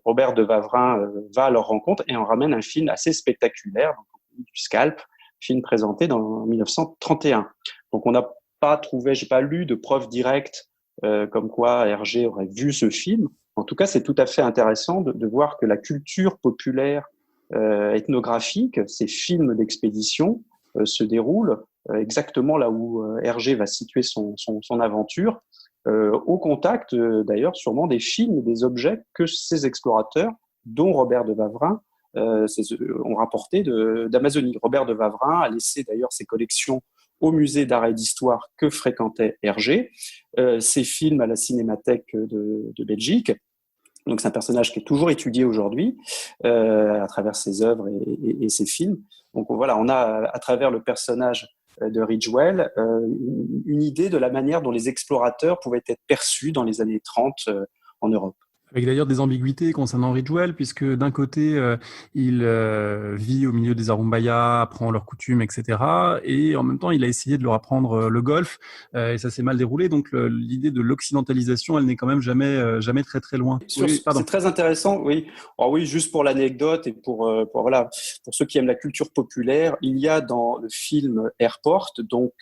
Robert de Wavrin va à leur rencontre et en ramène un film assez spectaculaire, donc, du Scalp, film présenté en 1931. Donc on n'a pas trouvé, j'ai pas lu de preuves directes comme quoi Hergé aurait vu ce film. En tout cas, c'est tout à fait intéressant de voir que la culture populaire ethnographique, ces films d'expédition, se déroulent exactement là où Hergé va situer son aventure, au contact d'ailleurs sûrement des films et des objets que ces explorateurs, dont Robert de Wavrin, ont rapporté d'Amazonie. Robert de Wavrin a laissé d'ailleurs ses collections au musée d'art et d'histoire que fréquentait Hergé, ses films à la Cinémathèque de Belgique. Donc c'est un personnage qui est toujours étudié aujourd'hui à travers ses œuvres et ses films. Donc voilà, on a à travers le personnage de Ridgwell une idée de la manière dont les explorateurs pouvaient être perçus dans les années 30 en Europe. Avec d'ailleurs des ambiguïtés concernant Ridgwell, puisque d'un côté, il vit au milieu des Arumbaya, apprend leurs coutumes, etc. Et en même temps, il a essayé de leur apprendre le golf, et ça s'est mal déroulé. Donc l'idée de l'occidentalisation, elle n'est quand même jamais très très loin. Oui, c'est très intéressant, oui. Alors oui, juste pour l'anecdote et pour ceux qui aiment la culture populaire, il y a dans le film Airport, donc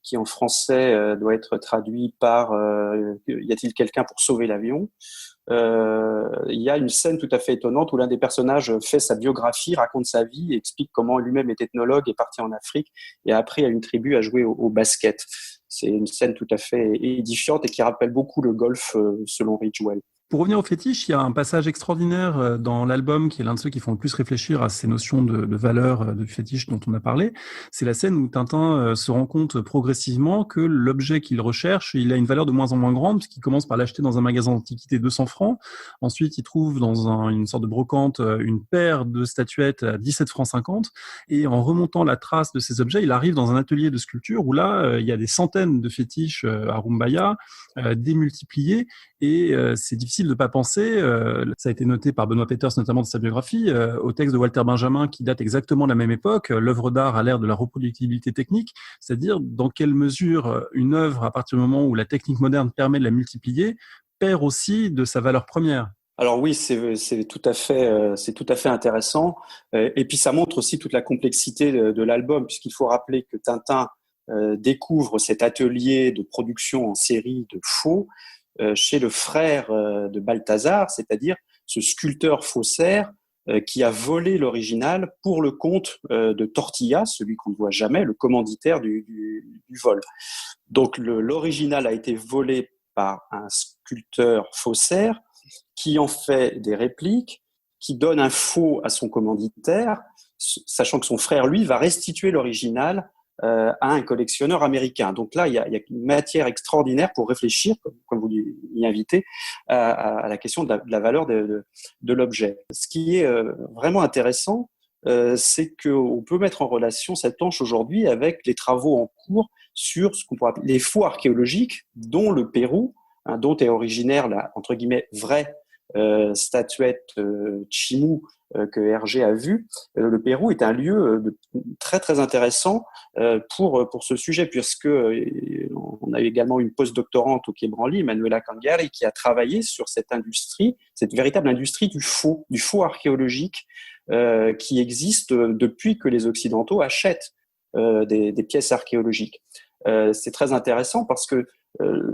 qui en français doit être traduit par y a-t-il quelqu'un pour sauver l'avion? Il y a une scène tout à fait étonnante où l'un des personnages fait sa biographie, raconte sa vie, explique comment lui-même est ethnologue, est parti en Afrique et a appris à une tribu à jouer au basket. C'est une scène tout à fait édifiante et qui rappelle beaucoup le golf selon Ridgwell. Pour revenir au fétiche, il y a un passage extraordinaire dans l'album qui est l'un de ceux qui font le plus réfléchir à ces notions de valeur du fétiche dont on a parlé. C'est la scène où Tintin se rend compte progressivement que l'objet qu'il recherche, il a une valeur de moins en moins grande puisqu'il commence par l'acheter dans un magasin d'antiquité 200 francs. Ensuite, il trouve dans une sorte de brocante une paire de statuettes à 17 francs 50. Et en remontant la trace de ces objets, il arrive dans un atelier de sculpture où là, il y a des centaines de fétiches à Rumbaya démultipliés. Et c'est difficile de ne pas penser, ça a été noté par Benoît Peters notamment dans sa biographie, au texte de Walter Benjamin qui date exactement de la même époque, l'œuvre d'art à l'ère de la reproductibilité technique, c'est-à-dire dans quelle mesure une œuvre, à partir du moment où la technique moderne permet de la multiplier, perd aussi de sa valeur première. Alors oui, c'est tout à fait intéressant. Et puis ça montre aussi toute la complexité de l'album, puisqu'il faut rappeler que Tintin découvre cet atelier de production en série de faux chez le frère de Balthazar, c'est-à-dire ce sculpteur faussaire qui a volé l'original pour le compte de Tortilla, celui qu'on ne voit jamais, le commanditaire du vol. Donc l'original a été volé par un sculpteur faussaire qui en fait des répliques, qui donne un faux à son commanditaire, sachant que son frère, lui, va restituer l'original à un collectionneur américain. Donc là, il y a une matière extraordinaire pour réfléchir, comme vous m'y invitez, à la question de la valeur de l'objet. Ce qui est vraiment intéressant, c'est qu'on peut mettre en relation cette hanche aujourd'hui avec les travaux en cours sur ce qu'on pourrait appeler les faux archéologiques, dont le Pérou, dont est originaire la, entre guillemets, vraie statuette Chimú que Hergé a vue. Le Pérou est un lieu très très intéressant pour ce sujet, puisque on a également une postdoctorante au Quai Branly, Manuela Cangari, qui a travaillé sur cette industrie, cette véritable industrie du faux archéologique qui existe depuis que les Occidentaux achètent des pièces archéologiques. C'est très intéressant parce que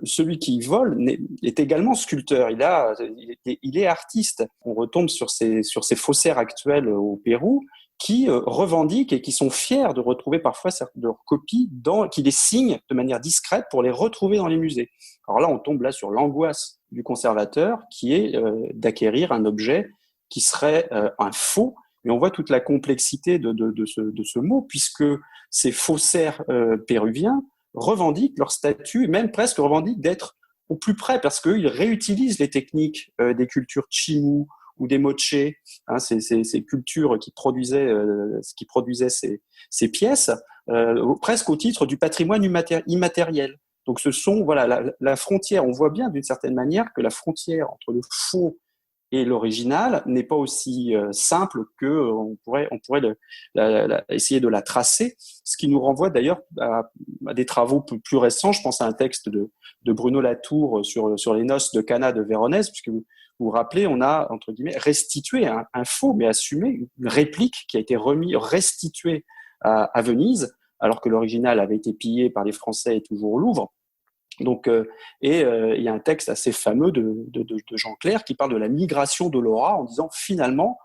celui qui vole est également sculpteur, il est artiste. On retombe sur ces faussaires actuels au Pérou qui revendiquent et qui sont fiers de retrouver parfois leurs copies, qui les signent de manière discrète pour les retrouver dans les musées. Alors là, on tombe là sur l'angoisse du conservateur qui est d'acquérir un objet qui serait un faux. Et on voit toute la complexité de ce mot, puisque ces faussaires péruviens revendiquent leur statut, et même presque revendiquent d'être au plus près, parce qu'ils réutilisent les techniques des cultures Chimú ou des Moche, hein, ces cultures qui produisaient ces pièces, presque au titre du patrimoine immatériel. Donc ce sont, voilà, la frontière, on voit bien d'une certaine manière que la frontière entre le faux et l'original n'est pas aussi simple que on pourrait essayer de la tracer, ce qui nous renvoie d'ailleurs à des travaux plus récents. Je pense à un texte de Bruno Latour sur les noces de Cana de Véronèse, puisque vous vous rappelez, on a, entre guillemets, restitué un faux, mais assumé, une réplique qui a été restituée à Venise, alors que l'original avait été pillé par les Français et toujours au Louvre. Donc, il y a un texte assez fameux de Jean Clair qui parle de la migration de l'aura en disant finalement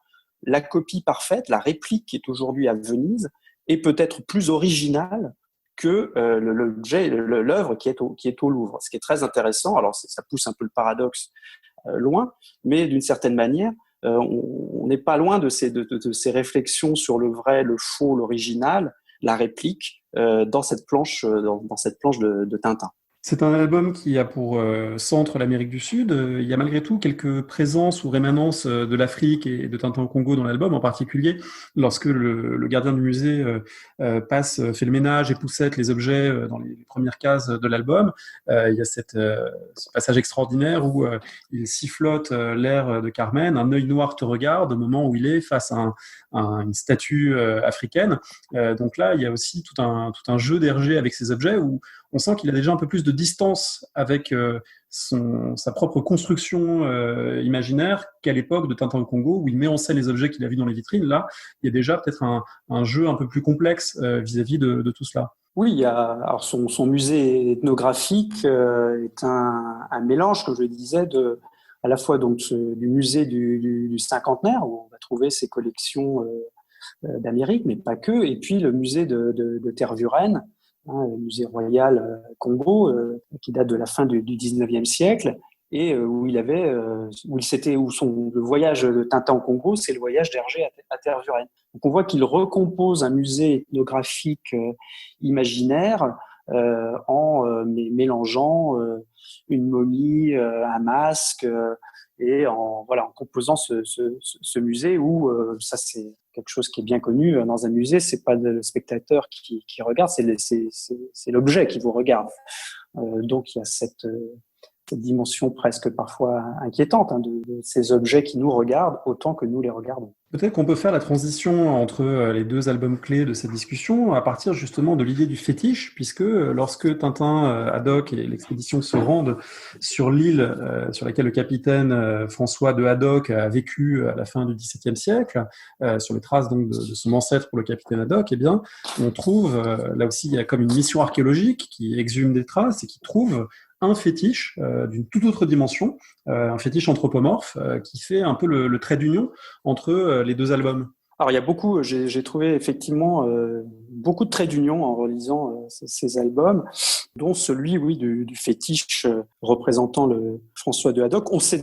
la copie parfaite, la réplique qui est aujourd'hui à Venise est peut-être plus originale que l'œuvre qui est au Louvre. Ce qui est très intéressant. Alors ça pousse un peu le paradoxe loin, mais d'une certaine manière, on n'est pas loin de ces réflexions sur le vrai, le faux, l'original, la réplique dans cette planche de Tintin. C'est un album qui a pour centre l'Amérique du Sud. Il y a malgré tout quelques présences ou rémanences de l'Afrique et de Tintin au Congo dans l'album, en particulier lorsque le gardien du musée fait le ménage et poussette les objets dans les premières cases de l'album. Il y a ce passage extraordinaire où il sifflote l'air de Carmen, un œil noir te regarde au moment où il est face à une statue africaine. Donc là, il y a aussi tout un jeu d'Hergé avec ces objets où on sent qu'il a déjà un peu plus de distance avec sa propre construction imaginaire qu'à l'époque de Tintin au Congo, où il met en scène les objets qu'il a vus dans les vitrines. Là, il y a déjà peut-être un jeu un peu plus complexe vis-à-vis de tout cela. Oui, alors son musée ethnographique est un mélange, comme je le disais, à la fois donc du musée du cinquantenaire, où on va trouver ses collections d'Amérique, mais pas que, et puis le musée de Tervuren, le musée royal Congo, qui date de la fin du 19e siècle, et où le voyage de Tintin au Congo, c'est le voyage d'Hergé à Tervuren. Donc on voit qu'il recompose un musée ethnographique imaginaire en mélangeant une momie, un masque, et en composant ce musée où ça c'est quelque chose qui est bien connu dans un musée, c'est pas le spectateur qui regarde, c'est l'objet qui vous regarde. Donc il y a cette dimension presque parfois inquiétante de ces objets qui nous regardent autant que nous les regardons. Peut-être qu'on peut faire la transition entre les deux albums clés de cette discussion à partir justement de l'idée du fétiche, puisque lorsque Tintin, Haddock et l'expédition se rendent sur l'île sur laquelle le capitaine François de Haddock a vécu à la fin du XVIIe siècle, sur les traces donc de son ancêtre pour le capitaine Haddock, eh bien, on trouve, là aussi il y a comme une mission archéologique qui exhume des traces et qui trouve un fétiche d'une toute autre dimension, un fétiche anthropomorphe qui fait un peu le trait d'union entre les deux albums. Alors il y a j'ai trouvé effectivement beaucoup de traits d'union en relisant ces albums, dont celui, oui, du fétiche représentant le François de Haddock. On sait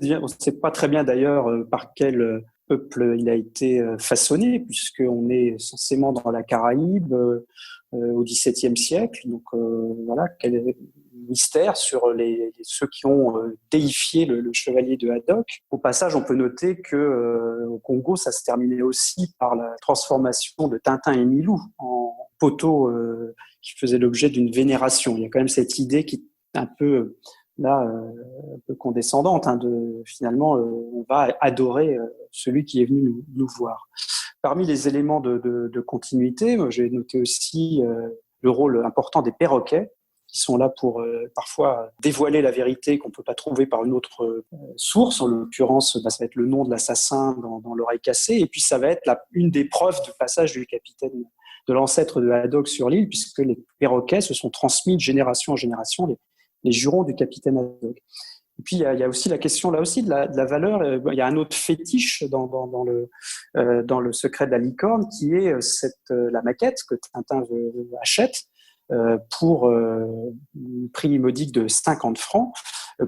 pas très bien d'ailleurs par quel peuple il a été façonné, puisqu'on est censément dans la Caraïbe au XVIIe siècle. Donc voilà, quel est le mystère sur ceux qui ont déifié le chevalier de Haddock. Au passage, on peut noter que au Congo, ça se terminait aussi par la transformation de Tintin et Milou en poteaux qui faisaient l'objet d'une vénération. Il y a quand même cette idée qui est un peu un peu condescendante, finalement, on va adorer celui qui est venu nous voir. Parmi les éléments de continuité, j'ai noté aussi le rôle important des perroquets, qui sont là pour parfois dévoiler la vérité qu'on ne peut pas trouver par une autre source. En l'occurrence, ça va être le nom de l'assassin dans l'oreille cassée. Et puis, ça va être une des preuves du passage du capitaine, de l'ancêtre de Haddock sur l'île, puisque les perroquets se sont transmis de génération en génération, les jurons du capitaine Haddock. Et puis, il y a aussi la question, là aussi, de la valeur. Il y a un autre fétiche dans le secret de la licorne, qui est la maquette que Tintin achète pour un prix modique de 50 francs,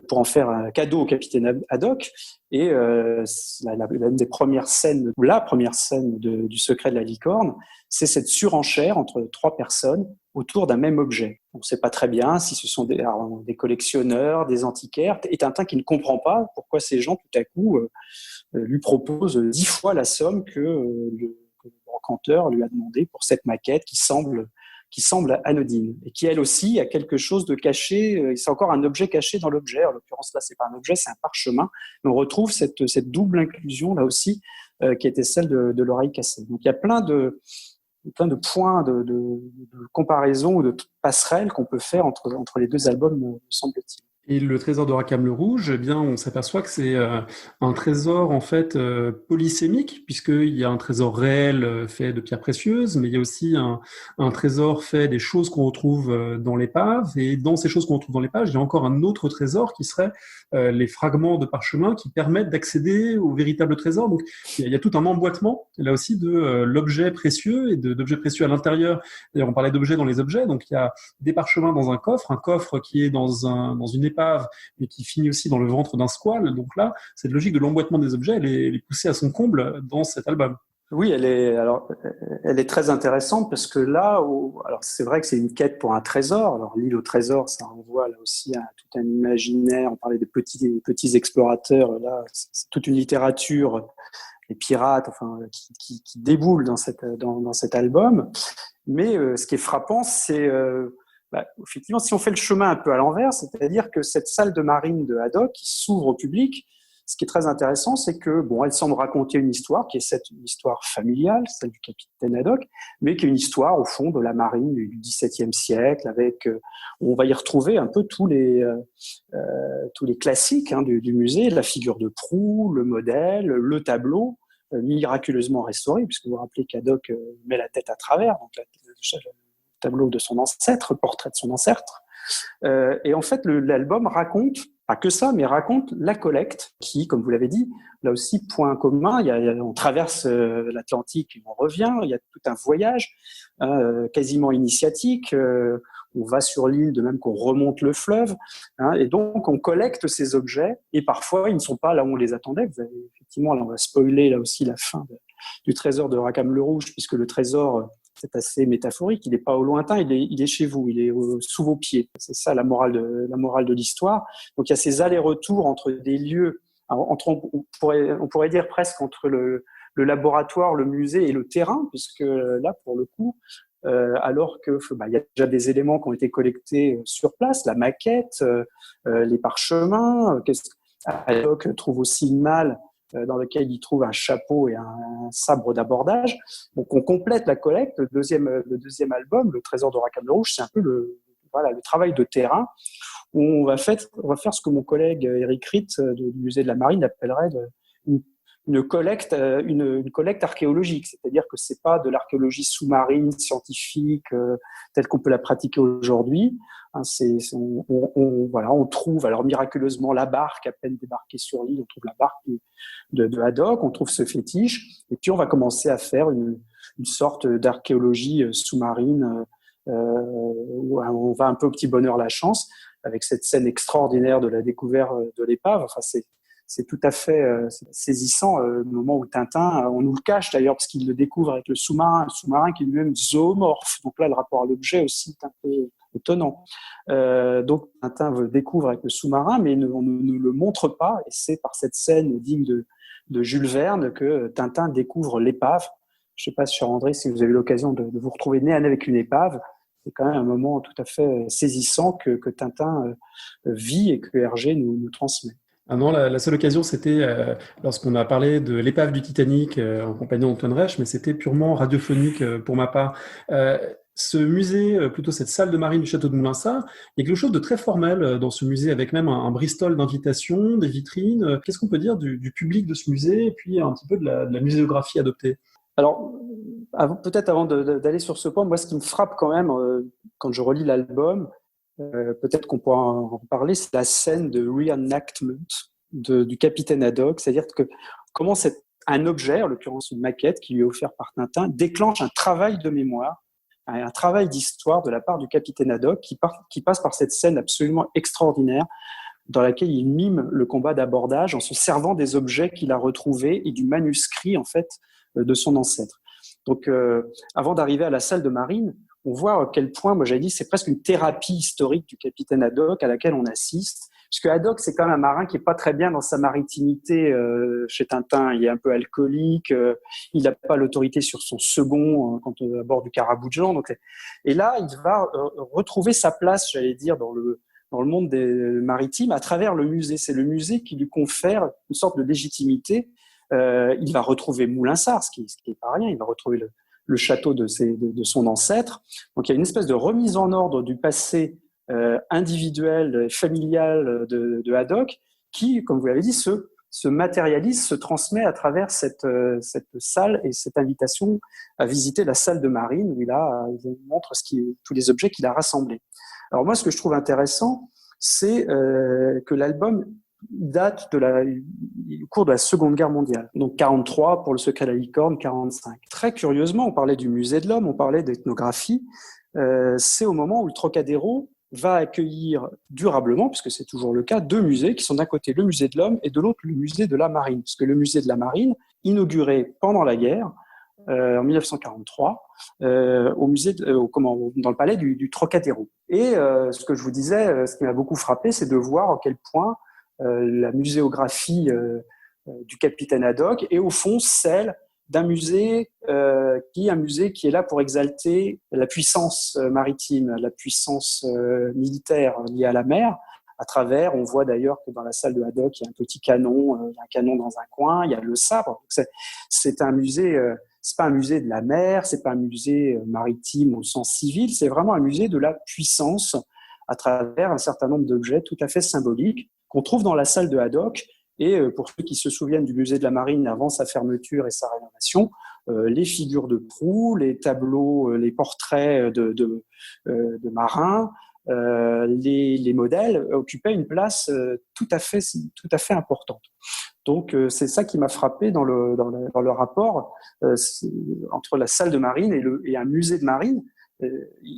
pour en faire un cadeau au capitaine Haddock. Et l'une des premières scènes, ou la première scène du Secret de la licorne, c'est cette surenchère entre 3 personnes autour d'un même objet. On ne sait pas très bien si ce sont des collectionneurs, des antiquaires, et Tintin qui ne comprend pas pourquoi ces gens, tout à coup, lui proposent 10 fois la somme que le brocanteur lui a demandé pour cette maquette qui semble anodine et qui, elle aussi, a quelque chose de caché. C'est encore un objet caché dans l'objet. En l'occurrence, là, c'est pas un objet, c'est un parchemin. Mais on retrouve cette double inclusion, là aussi, qui était celle de l'oreille cassée. Donc, il y a plein de points de comparaison ou de passerelles qu'on peut faire entre les 2 albums, me semble-t-il. Et le trésor de Rackham le Rouge, eh bien, on s'aperçoit que c'est un trésor en fait polysémique, puisqu'il y a un trésor réel fait de pierres précieuses, mais il y a aussi un trésor fait des choses qu'on retrouve dans l'épave. Et dans ces choses qu'on retrouve dans l'épave, il y a encore un autre trésor qui serait les fragments de parchemin qui permettent d'accéder au véritable trésor. Donc, il y a tout un emboîtement, là aussi, de l'objet précieux et d'objets précieux à l'intérieur. D'ailleurs, on parlait d'objets dans les objets, donc il y a des parchemins dans un coffre qui est dans une épave, mais qui finit aussi dans le ventre d'un squale. Donc là, cette logique de l'emboîtement des objets, elle est poussée à son comble dans cet album. Oui, elle est très intéressante parce que là, alors c'est vrai que c'est une quête pour un trésor. Alors l'île au trésor, ça renvoie là aussi à tout un imaginaire. On parlait des petits explorateurs. Là, c'est toute une littérature, les pirates, enfin, qui déboule dans cet album. Mais ce qui est frappant, c'est effectivement, si on fait le chemin un peu à l'envers, c'est-à-dire que cette salle de marine de Haddock qui s'ouvre au public, ce qui est très intéressant, c'est que elle semble raconter une histoire qui est une histoire familiale, celle du capitaine Haddock, mais qui est une histoire au fond de la marine du XVIIe siècle, avec on va y retrouver un peu tous les classiques du musée, la figure de proue, le modèle, le tableau, miraculeusement restauré, puisque vous vous rappelez qu'Haddock met la tête à travers, donc le tableau de son ancêtre, portrait de son ancêtre. Et en fait, l'album raconte, pas que ça, mais raconte la collecte qui, comme vous l'avez dit, là aussi, point commun, on traverse l'Atlantique et on revient, il y a tout un voyage quasiment initiatique, on va sur l'île de même qu'on remonte le fleuve, et donc on collecte ces objets, et parfois ils ne sont pas là où on les attendait. Vous avez, effectivement, là on va spoiler là aussi la fin du trésor de Rackham le Rouge, puisque le trésor, c'est assez métaphorique, il n'est pas au lointain, il est chez vous, il est sous vos pieds. C'est ça la morale de l'histoire. Donc il y a ces allers-retours entre des lieux, on pourrait dire presque entre le laboratoire, le musée et le terrain, puisque là, pour le coup, alors que il y a déjà des éléments qui ont été collectés sur place, la maquette, les parchemins. Haddock trouve aussi une malle dans lequel il trouve un chapeau et un sabre d'abordage. Donc on complète la collecte. Le deuxième album, Le Trésor de Rackham le Rouge, c'est un peu le travail de terrain où on va faire ce que mon collègue Eric Ritt du musée de la Marine appellerait une collecte archéologique, c'est-à-dire que c'est pas de l'archéologie sous-marine scientifique telle qu'on peut la pratiquer aujourd'hui. On trouve alors miraculeusement la barque à peine débarquée sur l'île, on trouve la barque de Haddock, on trouve ce fétiche, et puis on va commencer à faire une sorte d'archéologie sous-marine où on va un peu au petit bonheur la chance avec cette scène extraordinaire de la découverte de l'épave. Enfin, c'est tout à fait saisissant le moment où Tintin, on nous le cache d'ailleurs parce qu'il le découvre avec le sous-marin qui est lui-même zoomorphe. Donc là, le rapport à l'objet aussi est un peu étonnant. Donc Tintin découvre avec le sous-marin, mais on ne le montre pas, et c'est par cette scène digne de Jules Verne que Tintin découvre l'épave. Je ne sais pas, sur André, si vous avez eu l'occasion de vous retrouver nez à nez avec une épave. C'est quand même un moment tout à fait saisissant que Tintin vit et que Hergé nous transmet. Ah non, la seule occasion, c'était lorsqu'on a parlé de l'épave du Titanic en compagnie d'Antoine Reich, mais c'était purement radiophonique pour ma part. Ce musée, plutôt cette salle de marine du château de Moulinsart, il y a quelque chose de très formel dans ce musée, avec même un Bristol d'invitation, des vitrines. Qu'est-ce qu'on peut dire du public de ce musée, et puis un petit peu de la muséographie adoptée? Alors, peut-être avant d'aller sur ce point, moi, ce qui me frappe quand même, quand je relis l'album, peut-être qu'on pourra en parler, c'est la scène de reenactment du capitaine Haddock, c'est-à-dire que comment un objet, en l'occurrence une maquette qui lui est offerte par Tintin, déclenche un travail de mémoire, un travail d'histoire de la part du capitaine Haddock qui passe par cette scène absolument extraordinaire dans laquelle il mime le combat d'abordage en se servant des objets qu'il a retrouvés et du manuscrit en fait de son ancêtre. Donc, avant d'arriver à la salle de marine, on voit à quel point, moi j'avais dit, c'est presque une thérapie historique du capitaine Haddock à laquelle on assiste. Parce que Haddock, c'est quand même un marin qui est pas très bien dans sa maritimité chez Tintin. Il est un peu alcoolique, il n'a pas l'autorité sur son second quand à bord du Caraboujan. Donc, et là, il va retrouver sa place, j'allais dire, dans le monde des maritimes à travers le musée. C'est le musée qui lui confère une sorte de légitimité. Il va retrouver Moulinsart, ce qui est pas rien. Il va retrouver le château de son ancêtre. Donc, il y a une espèce de remise en ordre du passé individuel, familial de Haddock, qui, comme vous l'avez dit, se matérialise, se transmet à travers cette salle et cette invitation à visiter la salle de marine où il montre tous les objets qu'il a rassemblés. Alors moi, ce que je trouve intéressant, c'est que l'album date au cours de la Seconde Guerre mondiale. Donc 43 pour Le Secret de la Licorne, 45. Très curieusement, on parlait du musée de l'homme, on parlait d'ethnographie. C'est au moment où le Trocadéro va accueillir durablement, puisque c'est toujours le cas, deux musées qui sont d'un côté le musée de l'homme et de l'autre le musée de la marine. Puisque le musée de la marine, inauguré pendant la guerre, en 1943, dans le palais du Trocadéro. Et ce que je vous disais, ce qui m'a beaucoup frappé, c'est de voir à quel point la muséographie du capitaine Haddock est au fond celle d'un musée qui est là pour exalter la puissance maritime, la puissance militaire liée à la mer. À travers, on voit d'ailleurs que dans la salle de Haddock, il y a un petit canon, il y a un canon dans un coin, il y a le sabre. C'est un musée, c'est pas un musée de la mer, c'est pas un musée maritime au sens civil, c'est vraiment un musée de la puissance à travers un certain nombre d'objets tout à fait symboliques qu'on trouve dans la salle de Haddock. Et pour ceux qui se souviennent du musée de la marine avant sa fermeture et sa rénovation, les figures de proue, les tableaux, les portraits de marins, les modèles occupaient une place tout à fait importante. Donc c'est ça qui m'a frappé dans le rapport entre la salle de marine et un musée de marine.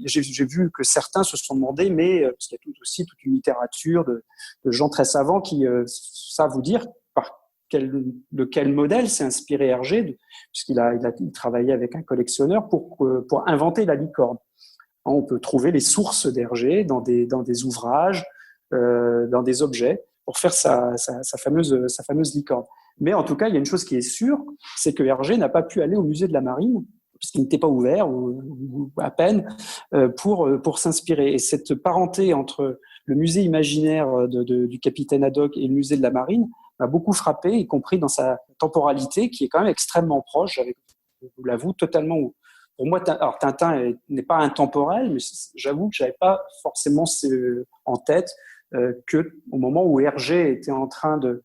J'ai vu que certains se sont demandé, mais parce qu'il y a aussi toute une littérature de gens très savants qui savent vous dire de quel modèle s'est inspiré Hergé, puisqu'il il travaillait avec un collectionneur pour inventer la licorne. On peut trouver les sources d'Hergé dans des ouvrages, dans des objets, pour faire sa fameuse licorne. Mais en tout cas, il y a une chose qui est sûre, c'est que Hergé n'a pas pu aller au musée de la marine, puisqu'il n'était pas ouvert, ou à peine, pour s'inspirer. Et cette parenté entre le musée imaginaire du capitaine Haddock et le musée de la marine m'a beaucoup frappé, y compris dans sa temporalité, qui est quand même extrêmement proche, je vous l'avoue, totalement. Pour moi, alors Tintin n'est pas intemporel, mais j'avoue que je n'avais pas forcément en tête que au moment où Hergé était en train de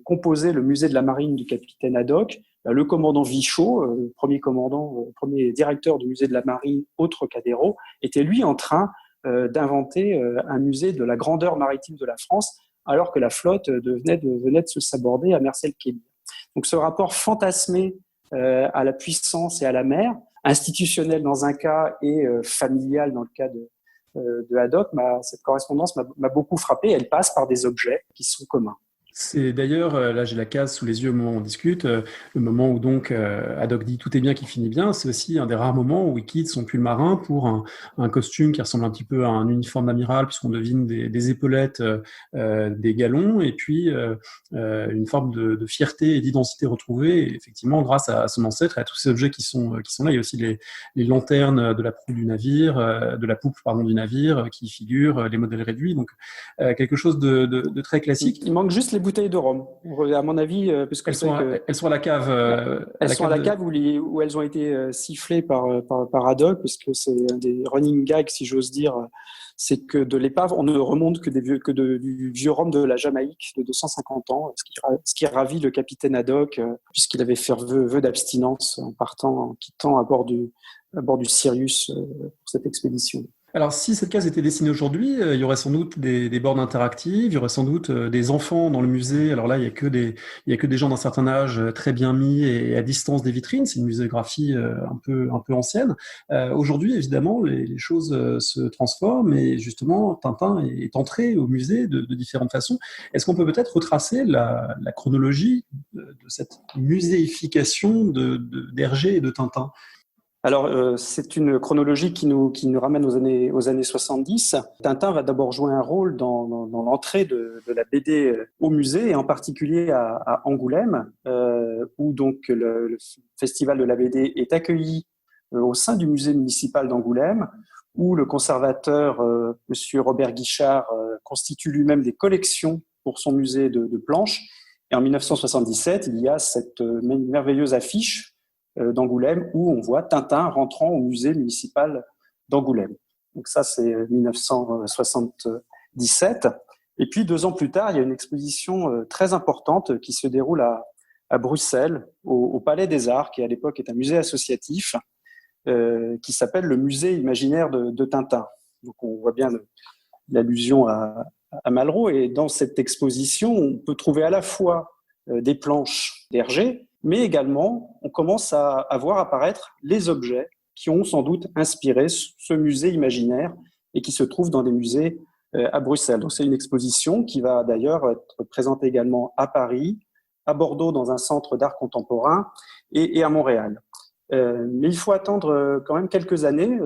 composer le musée de la marine du capitaine Haddock, le commandant Vichot, premier directeur du musée de la marine au Trocadéro, était lui en train d'inventer un musée de la grandeur maritime de la France, alors que la flotte venait de se saborder à Mercey-le-Québir. Donc ce rapport fantasmé à la puissance et à la mer, institutionnel dans un cas et familial dans le cas de Haddock, cette correspondance m'a beaucoup frappé. Elle passe par des objets qui sont communs. C'est d'ailleurs, là j'ai la case sous les yeux au moment où on discute, le moment où donc Haddock dit tout est bien qui finit bien, c'est aussi un des rares moments où il quitte son pull marin pour un costume qui ressemble un petit peu à un uniforme d'amiral, puisqu'on devine des épaulettes, des galons, et puis une forme de fierté et d'identité retrouvée, et effectivement grâce à son ancêtre et à tous ces objets qui sont là. Il y a aussi les lanternes de la proue du navire, de la poupe du navire qui figurent, les modèles réduits, donc quelque chose de très classique. Il manque juste les bouteilles de rhum, à mon avis, parce que elles sont à la cave. Elles sont à la cave où elles ont été sifflées par Haddock, parce que c'est un des running gags, si j'ose dire, c'est que de l'épave, on ne remonte que du vieux rhum de la Jamaïque de 250 ans, ce qui ravit le capitaine Haddock, puisqu'il avait fait vœu d'abstinence en quittant à bord du Sirius pour cette expédition. Alors, si cette case était dessinée aujourd'hui, il y aurait sans doute des bornes interactives, il y aurait sans doute des enfants dans le musée. Alors là, il y a que des gens d'un certain âge très bien mis et à distance des vitrines. C'est une muséographie un peu ancienne. Aujourd'hui, évidemment, les choses se transforment et justement, Tintin est entré au musée de différentes façons. Est-ce qu'on peut peut-être retracer la chronologie de cette muséification d'Hergé et de Tintin? Alors, c'est une chronologie qui nous ramène aux années 70. Tintin va d'abord jouer un rôle dans l'entrée de la BD au musée, et en particulier à Angoulême, où donc le Festival de la BD est accueilli au sein du musée municipal d'Angoulême, où le conservateur, Monsieur Robert Guichard, constitue lui-même des collections pour son musée de planches. Et en 1977, il y a cette merveilleuse affiche d'Angoulême, où on voit Tintin rentrant au musée municipal d'Angoulême. Donc ça, c'est 1977. Et puis 2 ans plus tard, il y a une exposition très importante qui se déroule à Bruxelles, au Palais des Arts, qui à l'époque est un musée associatif, qui s'appelle le Musée imaginaire de Tintin. Donc on voit bien l'allusion à Malraux. Et dans cette exposition, on peut trouver à la fois des planches d'Hergé, mais également, on commence à voir apparaître les objets qui ont sans doute inspiré ce musée imaginaire et qui se trouvent dans des musées à Bruxelles. Donc c'est une exposition qui va d'ailleurs être présentée également à Paris, à Bordeaux dans un centre d'art contemporain et à Montréal. Mais il faut attendre quand même quelques années,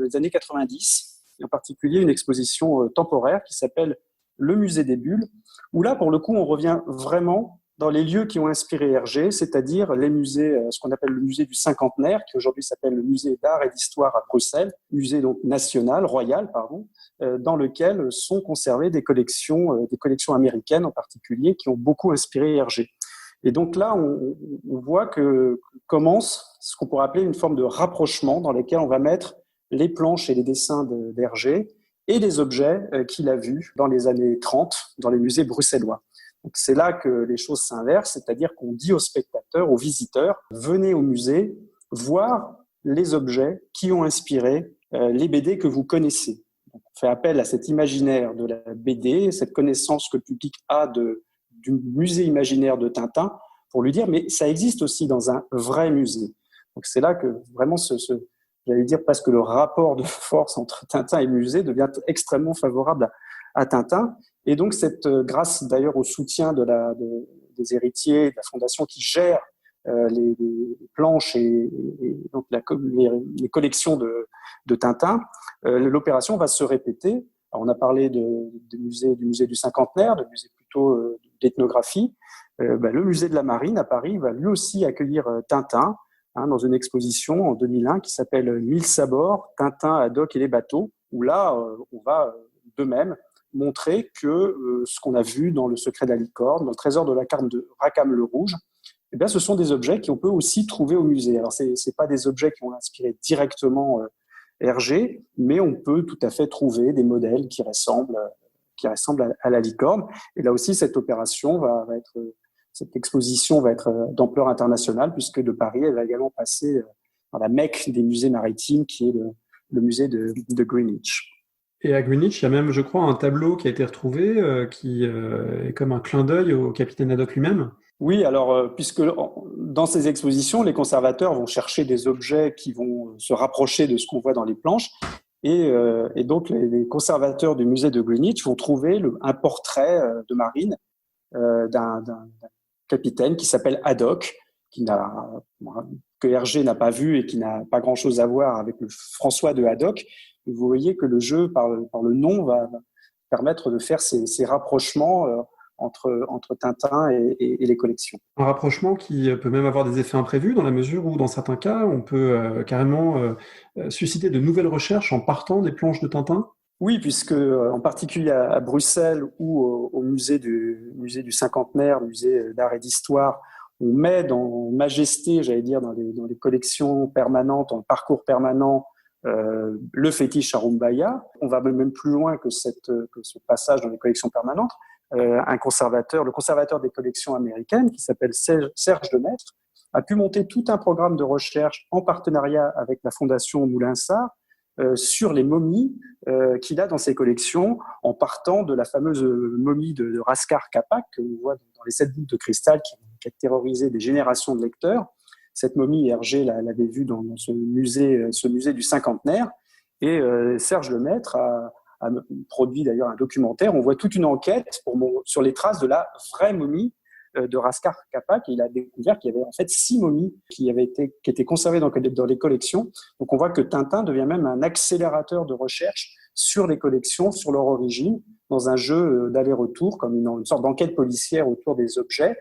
les années 90, et en particulier une exposition temporaire qui s'appelle le Musée des Bulles, où là, pour le coup, on revient vraiment dans les lieux qui ont inspiré Hergé, c'est-à-dire les musées, ce qu'on appelle le musée du cinquantenaire, qui aujourd'hui s'appelle le musée d'art et d'histoire à Bruxelles, musée donc national, royal, pardon, dans lequel sont conservées des collections américaines en particulier, qui ont beaucoup inspiré Hergé. Et donc là, on voit que commence ce qu'on pourrait appeler une forme de rapprochement dans lequel on va mettre les planches et les dessins d'Hergé et les objets qu'il a vus dans les années 30 dans les musées bruxellois. Donc c'est là que les choses s'inversent, c'est-à-dire qu'on dit aux spectateurs, aux visiteurs, venez au musée voir les objets qui ont inspiré les BD que vous connaissez. Donc on fait appel à cet imaginaire de la BD, cette connaissance que le public a du musée imaginaire de Tintin, pour lui dire, mais ça existe aussi dans un vrai musée. Donc c'est là que vraiment j'allais dire presque le rapport de force entre Tintin et le musée devient extrêmement favorable à Tintin. Et donc, grâce d'ailleurs au soutien des héritiers, de la fondation qui gère les planches et donc les collections de Tintin, l'opération va se répéter. Alors, on a parlé du musée du cinquantenaire, du musée plutôt d'ethnographie. Le musée de la Marine à Paris va lui aussi accueillir Tintin dans une exposition en 2001 qui s'appelle 1000 sabords, Tintin, Haddock et les bateaux, où là, on va de même montrer que ce qu'on a vu dans Le secret de la licorne, dans Le trésor de la carne de Rackham le Rouge, eh bien, ce sont des objets qu'on peut aussi trouver au musée. Alors, ce n'est pas des objets qui ont inspiré directement Hergé, mais on peut tout à fait trouver des modèles qui ressemblent à la licorne. Et là aussi, cette exposition va être d'ampleur internationale, puisque de Paris, elle va également passer dans la Mecque des musées maritimes, qui est le musée de Greenwich. Et à Greenwich, il y a même, je crois, un tableau qui a été retrouvé qui est comme un clin d'œil au capitaine Haddock lui-même. Oui, alors, puisque dans ces expositions, les conservateurs vont chercher des objets qui vont se rapprocher de ce qu'on voit dans les planches. Et donc, les conservateurs du musée de Greenwich vont trouver un portrait de marine d'un capitaine qui s'appelle Haddock, que Hergé n'a pas vu et qui n'a pas grand-chose à voir avec le François de Haddock. Et vous voyez que le jeu, par le nom, va permettre de faire ces rapprochements entre Tintin et les collections. Un rapprochement qui peut même avoir des effets imprévus dans la mesure où, dans certains cas, on peut carrément susciter de nouvelles recherches en partant des planches de Tintin. Oui, puisque en particulier à Bruxelles ou au musée du cinquantenaire, musée d'art et d'histoire, on met dans majesté, j'allais dire, dans les collections permanentes, en parcours permanent, le fétiche Arumbaya. On va même plus loin que ce passage dans les collections permanentes. Le conservateur des collections américaines, qui s'appelle Serge Lemaître, a pu monter tout un programme de recherche en partenariat avec la Fondation Moulin-Sarr sur les momies qu'il a dans ses collections, en partant de la fameuse momie de Raskar Kapak, que l'on voit dans les 7 boules de cristal qui a terrorisé des générations de lecteurs. Cette momie, Hergé l'avait vue dans ce musée du cinquantenaire. Et Serge Lemaître a produit d'ailleurs un documentaire. On voit toute une enquête sur les traces de la vraie momie de Raskar Kapak. Et il a découvert qu'il y avait en fait 6 momies qui étaient conservées dans les collections. Donc on voit que Tintin devient même un accélérateur de recherche sur les collections, sur leur origine, dans un jeu d'aller-retour, comme une sorte d'enquête policière autour des objets,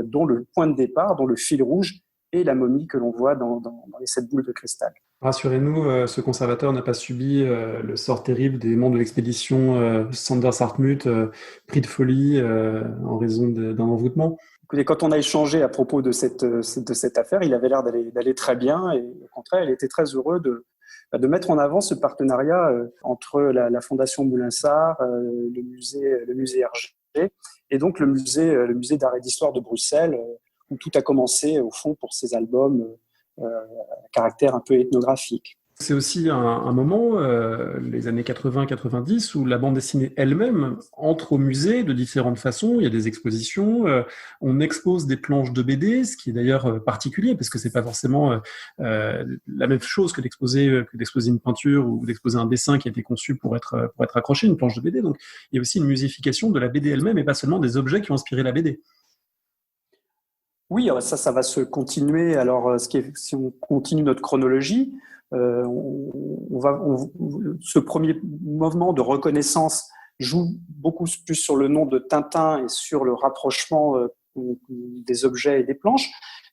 dont le point de départ, dont le fil rouge est la momie que l'on voit dans les 7 boules de cristal. Rassurez-nous, ce conservateur n'a pas subi le sort terrible des membres de l'expédition Sanders Hartmut, pris de folie en raison d'un envoûtement. Écoutez, quand on a échangé à propos de cette affaire, il avait l'air d'aller très bien et au contraire, il était très heureux de mettre en avant ce partenariat entre la Fondation Moulin-Sarr, le musée Hergé et donc le musée d'art et d'histoire de Bruxelles, où tout a commencé au fond pour ces albums à caractère un peu ethnographique. C'est aussi un moment, les années 80-90, où la bande dessinée elle-même entre au musée de différentes façons. Il y a des expositions, on expose des planches de BD, ce qui est d'ailleurs particulier, parce que c'est pas forcément la même chose que d'exposer une peinture ou d'exposer un dessin qui a été conçu pour être accroché, une planche de BD. Donc il y a aussi une musification de la BD elle-même et pas seulement des objets qui ont inspiré la BD. Oui, ça va se continuer. Alors, si on continue notre chronologie, ce premier mouvement de reconnaissance joue beaucoup plus sur le nom de Tintin et sur le rapprochement des objets et des planches.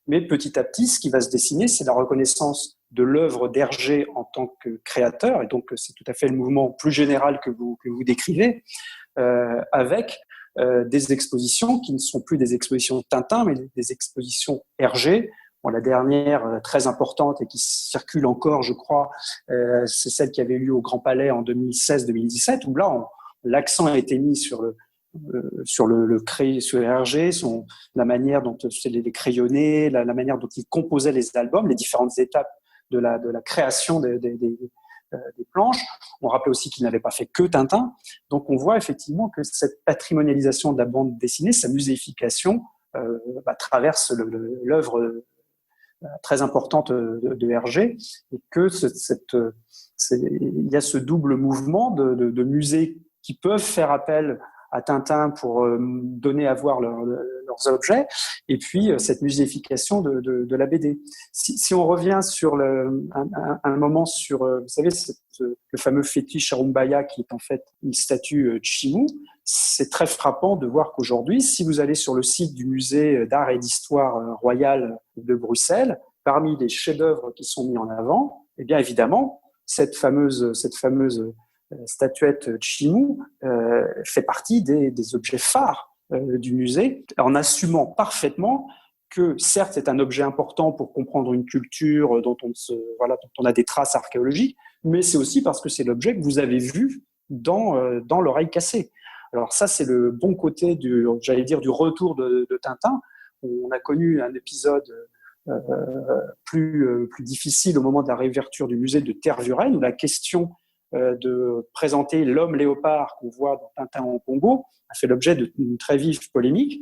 Mais petit à petit, ce qui va se dessiner, c'est la reconnaissance de l'œuvre d'Hergé en tant que créateur. Et donc, c'est tout à fait le mouvement plus général que vous décrivez, avec des expositions qui ne sont plus des expositions Tintin, mais des expositions Hergé. Bon, la dernière, très importante et qui circule encore, je crois, c'est celle qui avait eu lieu au Grand Palais en 2016-2017, où là, l'accent a été mis sur Hergé, la manière dont les crayonnés, la manière dont il composait les albums, les différentes étapes de la création des planches. On rappelait aussi qu'il n'avait pas fait que Tintin. Donc, on voit effectivement que cette patrimonialisation de la bande dessinée, sa muséification, traverse l'œuvre très importante de Hergé, et que il y a ce double mouvement de musées qui peuvent faire appel à Tintin pour donner à voir leurs objets, et puis cette muséification de la BD. Si on revient sur un moment sur, vous savez, le fameux fétiche Arumbaya, qui est en fait une statue Chimu, c'est très frappant de voir qu'aujourd'hui, si vous allez sur le site du musée d'art et d'histoire royal de Bruxelles, parmi les chefs-d'œuvre qui sont mis en avant, eh bien évidemment, cette fameuse statuette Chimu fait partie des objets phares du musée, en assumant parfaitement que certes c'est un objet important pour comprendre une culture dont on a des traces archéologiques, mais c'est aussi parce que c'est l'objet que vous avez vu dans l'oreille cassée. Alors ça, c'est le bon côté du retour de Tintin. On a connu un épisode plus difficile au moment de la réouverture du musée de Tervuren, où la question de présenter l'homme léopard qu'on voit dans Tintin au Congo a fait l'objet d'une très vive polémique,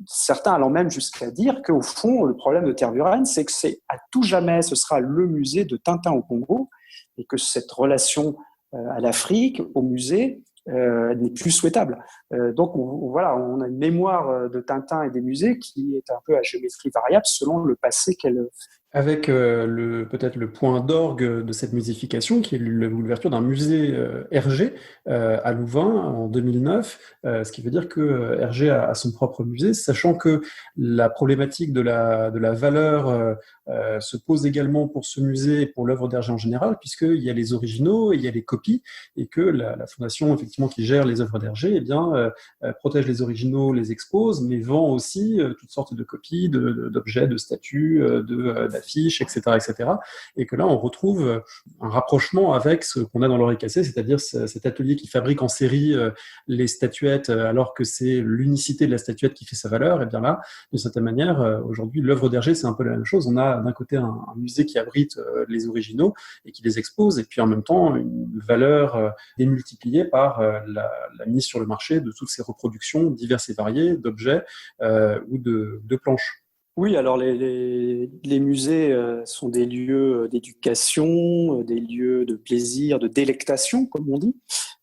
certains allant même jusqu'à dire qu'au fond, le problème de Tervuren, c'est que c'est à tout jamais, ce sera le musée de Tintin au Congo, et que cette relation à l'Afrique, au musée, n'est plus souhaitable. Donc on a une mémoire de Tintin et des musées qui est un peu à géométrie variable selon le passé qu'elle... Avec peut-être le point d'orgue de cette muséification, qui est l'ouverture d'un musée Hergé à Louvain en 2009, ce qui veut dire que Hergé a son propre musée, sachant que la problématique de la valeur se pose également pour ce musée et pour l'œuvre d'Hergé en général, puisqu'il y a les originaux et il y a les copies, et que la fondation effectivement qui gère les œuvres d'Hergé protège les originaux, les expose, mais vend aussi toutes sortes de copies d'objets, de statues, d'affiches, etc., etc. Et que là, on retrouve un rapprochement avec ce qu'on a dans l'oreille cassée, c'est-à-dire cet atelier qui fabrique en série les statuettes, alors que c'est l'unicité de la statuette qui fait sa valeur. Et bien là, d'une certaine manière, aujourd'hui, l'œuvre d'Hergé, c'est un peu la même chose. On a d'un côté un musée qui abrite les originaux et qui les expose, et puis en même temps une valeur démultipliée par la mise sur le marché de toutes ces reproductions diverses et variées d'objets ou de planches. Oui, alors les musées sont des lieux d'éducation, des lieux de plaisir, de délectation, comme on dit,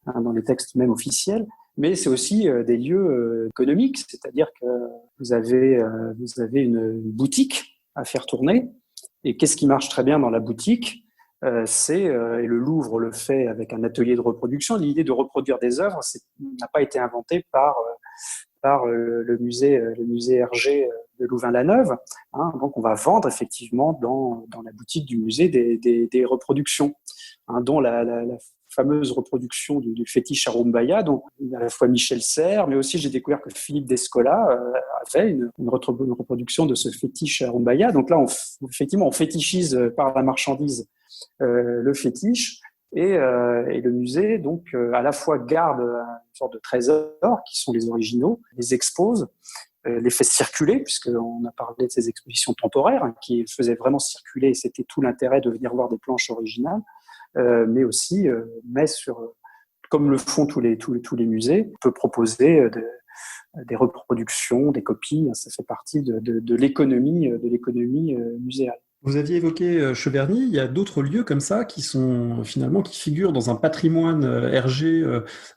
hein, dans les textes même officiels. Mais c'est aussi des lieux économiques, c'est-à-dire que vous avez une boutique à faire tourner. Et qu'est-ce qui marche très bien dans la boutique? Et le Louvre le fait avec un atelier de reproduction. L'idée de reproduire des œuvres n'a pas été inventée par le musée Hergé de Louvain-la-Neuve. Hein. Donc, on va vendre effectivement dans la boutique du musée des reproductions, hein, dont la fameuse reproduction du fétiche à Rumbaya, dont à la fois Michel Serres, mais aussi j'ai découvert que Philippe Descola avait une reproduction de ce fétiche à Rumbaya. Donc là, effectivement, on fétichise par la marchandise le fétiche. Et le musée, donc, à la fois garde une sorte de trésors qui sont les originaux, les expose, les fait circuler, puisqu'on a parlé de ces expositions temporaires hein, qui faisaient vraiment circuler, et c'était tout l'intérêt de venir voir des planches originales, mais aussi met sur, comme le font tous les musées, on peut proposer des reproductions, des copies, hein, ça fait partie de l'économie muséale. Vous aviez évoqué Cheverny, il y a d'autres lieux comme ça qui sont finalement qui figurent dans un patrimoine Hergé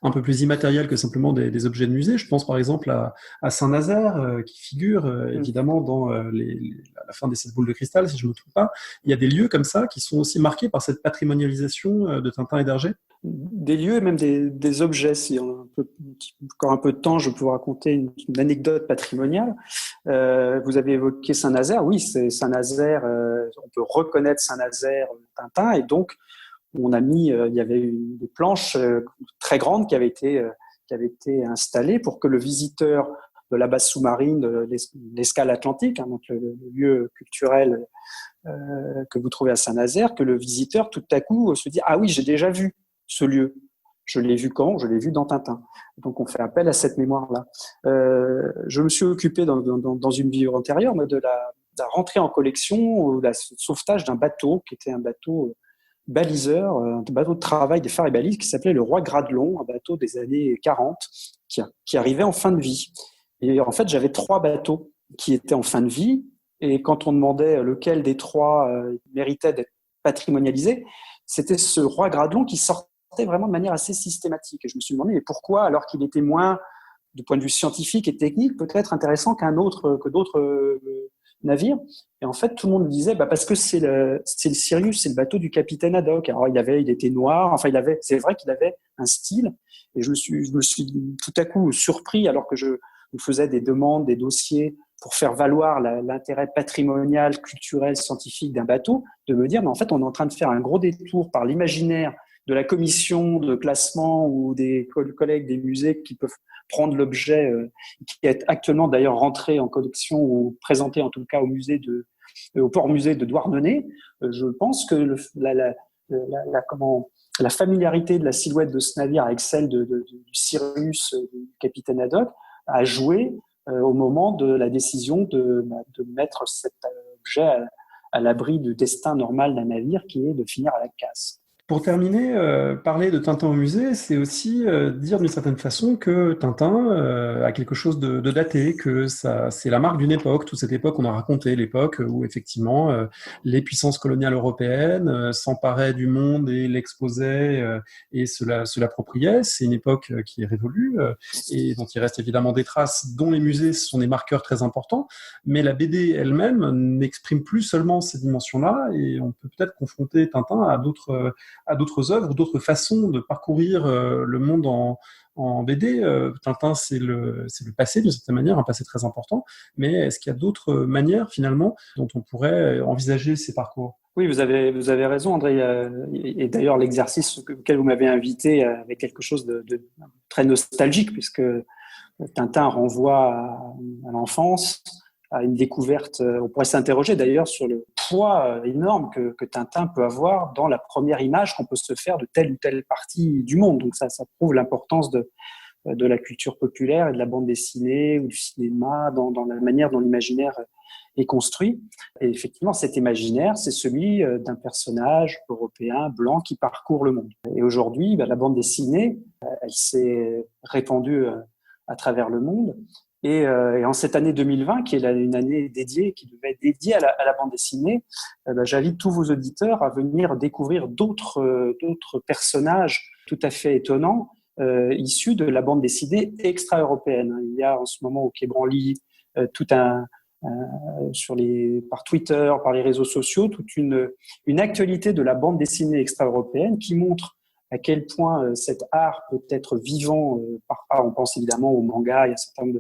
un peu plus immatériel que simplement des objets de musée. Je pense par exemple à Saint-Nazaire qui figure évidemment dans la fin des 7 boules de cristal, si je ne me trompe pas. Il y a des lieux comme ça qui sont aussi marqués par cette patrimonialisation de Tintin et d'Hergé. Des lieux et même des objets. Si on a encore un peu de temps, je peux vous raconter une anecdote patrimoniale. Vous avez évoqué Saint-Nazaire. Oui, c'est Saint-Nazaire. On peut reconnaître Saint-Nazaire, Tintin, et donc on a mis. Il y avait des planches très grandes qui avaient été installées pour que le visiteur de la base sous-marine, de l'escale atlantique, hein, donc le lieu culturel que vous trouvez à Saint-Nazaire, que le visiteur tout à coup se dit ah oui, j'ai déjà vu ce lieu. Je l'ai vu quand? Je l'ai vu dans Tintin. Donc, on fait appel à cette mémoire-là. Je me suis occupé dans une vie antérieure de la rentrée en collection ou de la sauvetage d'un bateau qui était un bateau baliseur, un bateau de travail des phares et balises qui s'appelait le Roi Gradelon, un bateau des années 40 qui arrivait en fin de vie. Et en fait, j'avais 3 bateaux qui étaient en fin de vie. Et quand on demandait lequel des 3 méritait d'être patrimonialisé, c'était ce Roi Gradelon qui sortait vraiment de manière assez systématique. Et je me suis demandé, mais pourquoi, alors qu'il était moins, du point de vue scientifique et technique, peut-être intéressant que d'autres navires. Et en fait, tout le monde me disait, parce que c'est le Sirius, c'est le bateau du capitaine Haddock. Alors, il était noir, enfin, c'est vrai qu'il avait un style. Et je me suis tout à coup surpris, alors que je faisais des demandes, des dossiers pour faire valoir l'intérêt patrimonial, culturel, scientifique d'un bateau, de me dire, mais en fait, on est en train de faire un gros détour par l'imaginaire de la commission de classement ou des collègues des musées qui peuvent prendre l'objet qui est actuellement d'ailleurs rentré en collection ou présenté en tout cas au port musée de Douarnenez. Je pense que la familiarité de la silhouette de ce navire avec celle du Sirius du capitaine Haddock a joué au moment de la décision de mettre cet objet à l'abri du destin normal d'un navire qui est de finir à la casse. Pour terminer, parler de Tintin au musée, c'est aussi dire d'une certaine façon que Tintin a quelque chose de daté, que c'est la marque d'une époque. Toute cette époque, on a raconté l'époque où effectivement les puissances coloniales européennes s'emparaient du monde et l'exposaient et se l'appropriaient. C'est une époque qui est révolue et dont il reste évidemment des traces, dont les musées sont des marqueurs très importants. Mais la BD elle-même n'exprime plus seulement ces dimensions-là et on peut peut-être confronter Tintin à d'autres œuvres, d'autres façons de parcourir le monde en BD. Tintin, c'est le passé, d'une certaine manière, un passé très important, mais est-ce qu'il y a d'autres manières, finalement, dont on pourrait envisager ces parcours? Oui, vous avez raison, André. Et d'ailleurs, l'exercice auquel vous m'avez invité avait quelque chose de très nostalgique, puisque Tintin renvoie à l'enfance, à une découverte. On pourrait s'interroger d'ailleurs sur le poids énorme que Tintin peut avoir dans la première image qu'on peut se faire de telle ou telle partie du monde. Donc ça prouve l'importance de la culture populaire et de la bande dessinée ou du cinéma dans la manière dont l'imaginaire est construit. Et effectivement, cet imaginaire, c'est celui d'un personnage européen blanc qui parcourt le monde. Et aujourd'hui, la bande dessinée, elle s'est répandue à travers le monde. Et en cette année 2020, qui est une année dédiée, qui devait être dédiée à la bande dessinée, j'invite tous vos auditeurs à venir découvrir d'autres personnages tout à fait étonnants, issus de la bande dessinée extra-européenne. Il y a en ce moment au Quai Branly par Twitter, par les réseaux sociaux, toute une actualité de la bande dessinée extra-européenne qui montre à quel point cet art peut être vivant. Parfois, on pense évidemment au manga, il y a un certain nombre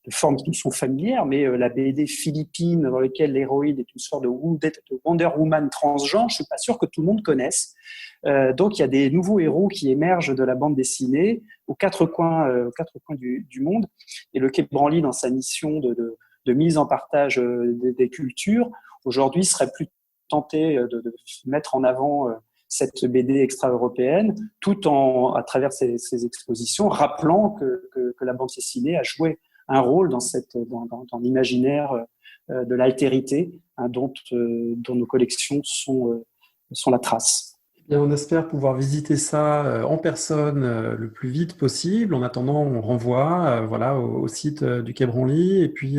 de formes qui nous sont familières, mais la BD philippine dans laquelle l'héroïne est une sorte de Wonder Woman transgenre, je suis pas sûr que tout le monde connaisse. Donc, il y a des nouveaux héros qui émergent de la bande dessinée aux quatre coins du monde. Et le Quai Branly, dans sa mission de mise en partage des cultures, aujourd'hui serait plus tenté de mettre en avant cette BD extra-européenne, tout à travers ces expositions, rappelant que la bande dessinée a joué un rôle dans l'imaginaire de l'altérité, dont nos collections sont la trace. Bien, on espère pouvoir visiter ça en personne le plus vite possible. En attendant, on renvoie au site du Quai Branly et puis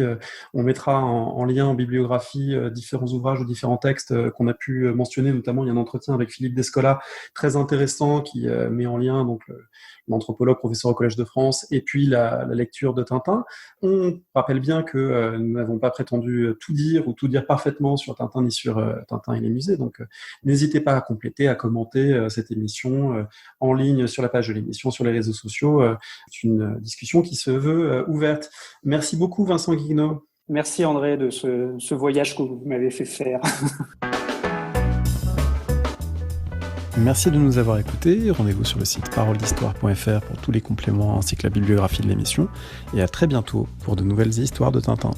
on mettra en lien en bibliographie différents ouvrages ou différents textes qu'on a pu mentionner. Notamment, il y a un entretien avec Philippe Descola très intéressant qui met en lien donc l'anthropologue professeur au Collège de France et puis la lecture de Tintin. On rappelle bien que nous n'avons pas prétendu tout dire ou tout dire parfaitement sur Tintin ni sur Tintin et les musées. Donc, n'hésitez pas à compléter, à commenter cette émission en ligne sur la page de l'émission, sur les réseaux sociaux. C'est une discussion qui se veut ouverte. Merci beaucoup Vincent Guignot. Merci André de ce voyage que vous m'avez fait faire. Merci de nous avoir écoutés. Rendez-vous sur le site paroledhistoire.fr pour tous les compléments ainsi que la bibliographie de l'émission. Et à très bientôt pour de nouvelles histoires de Tintin.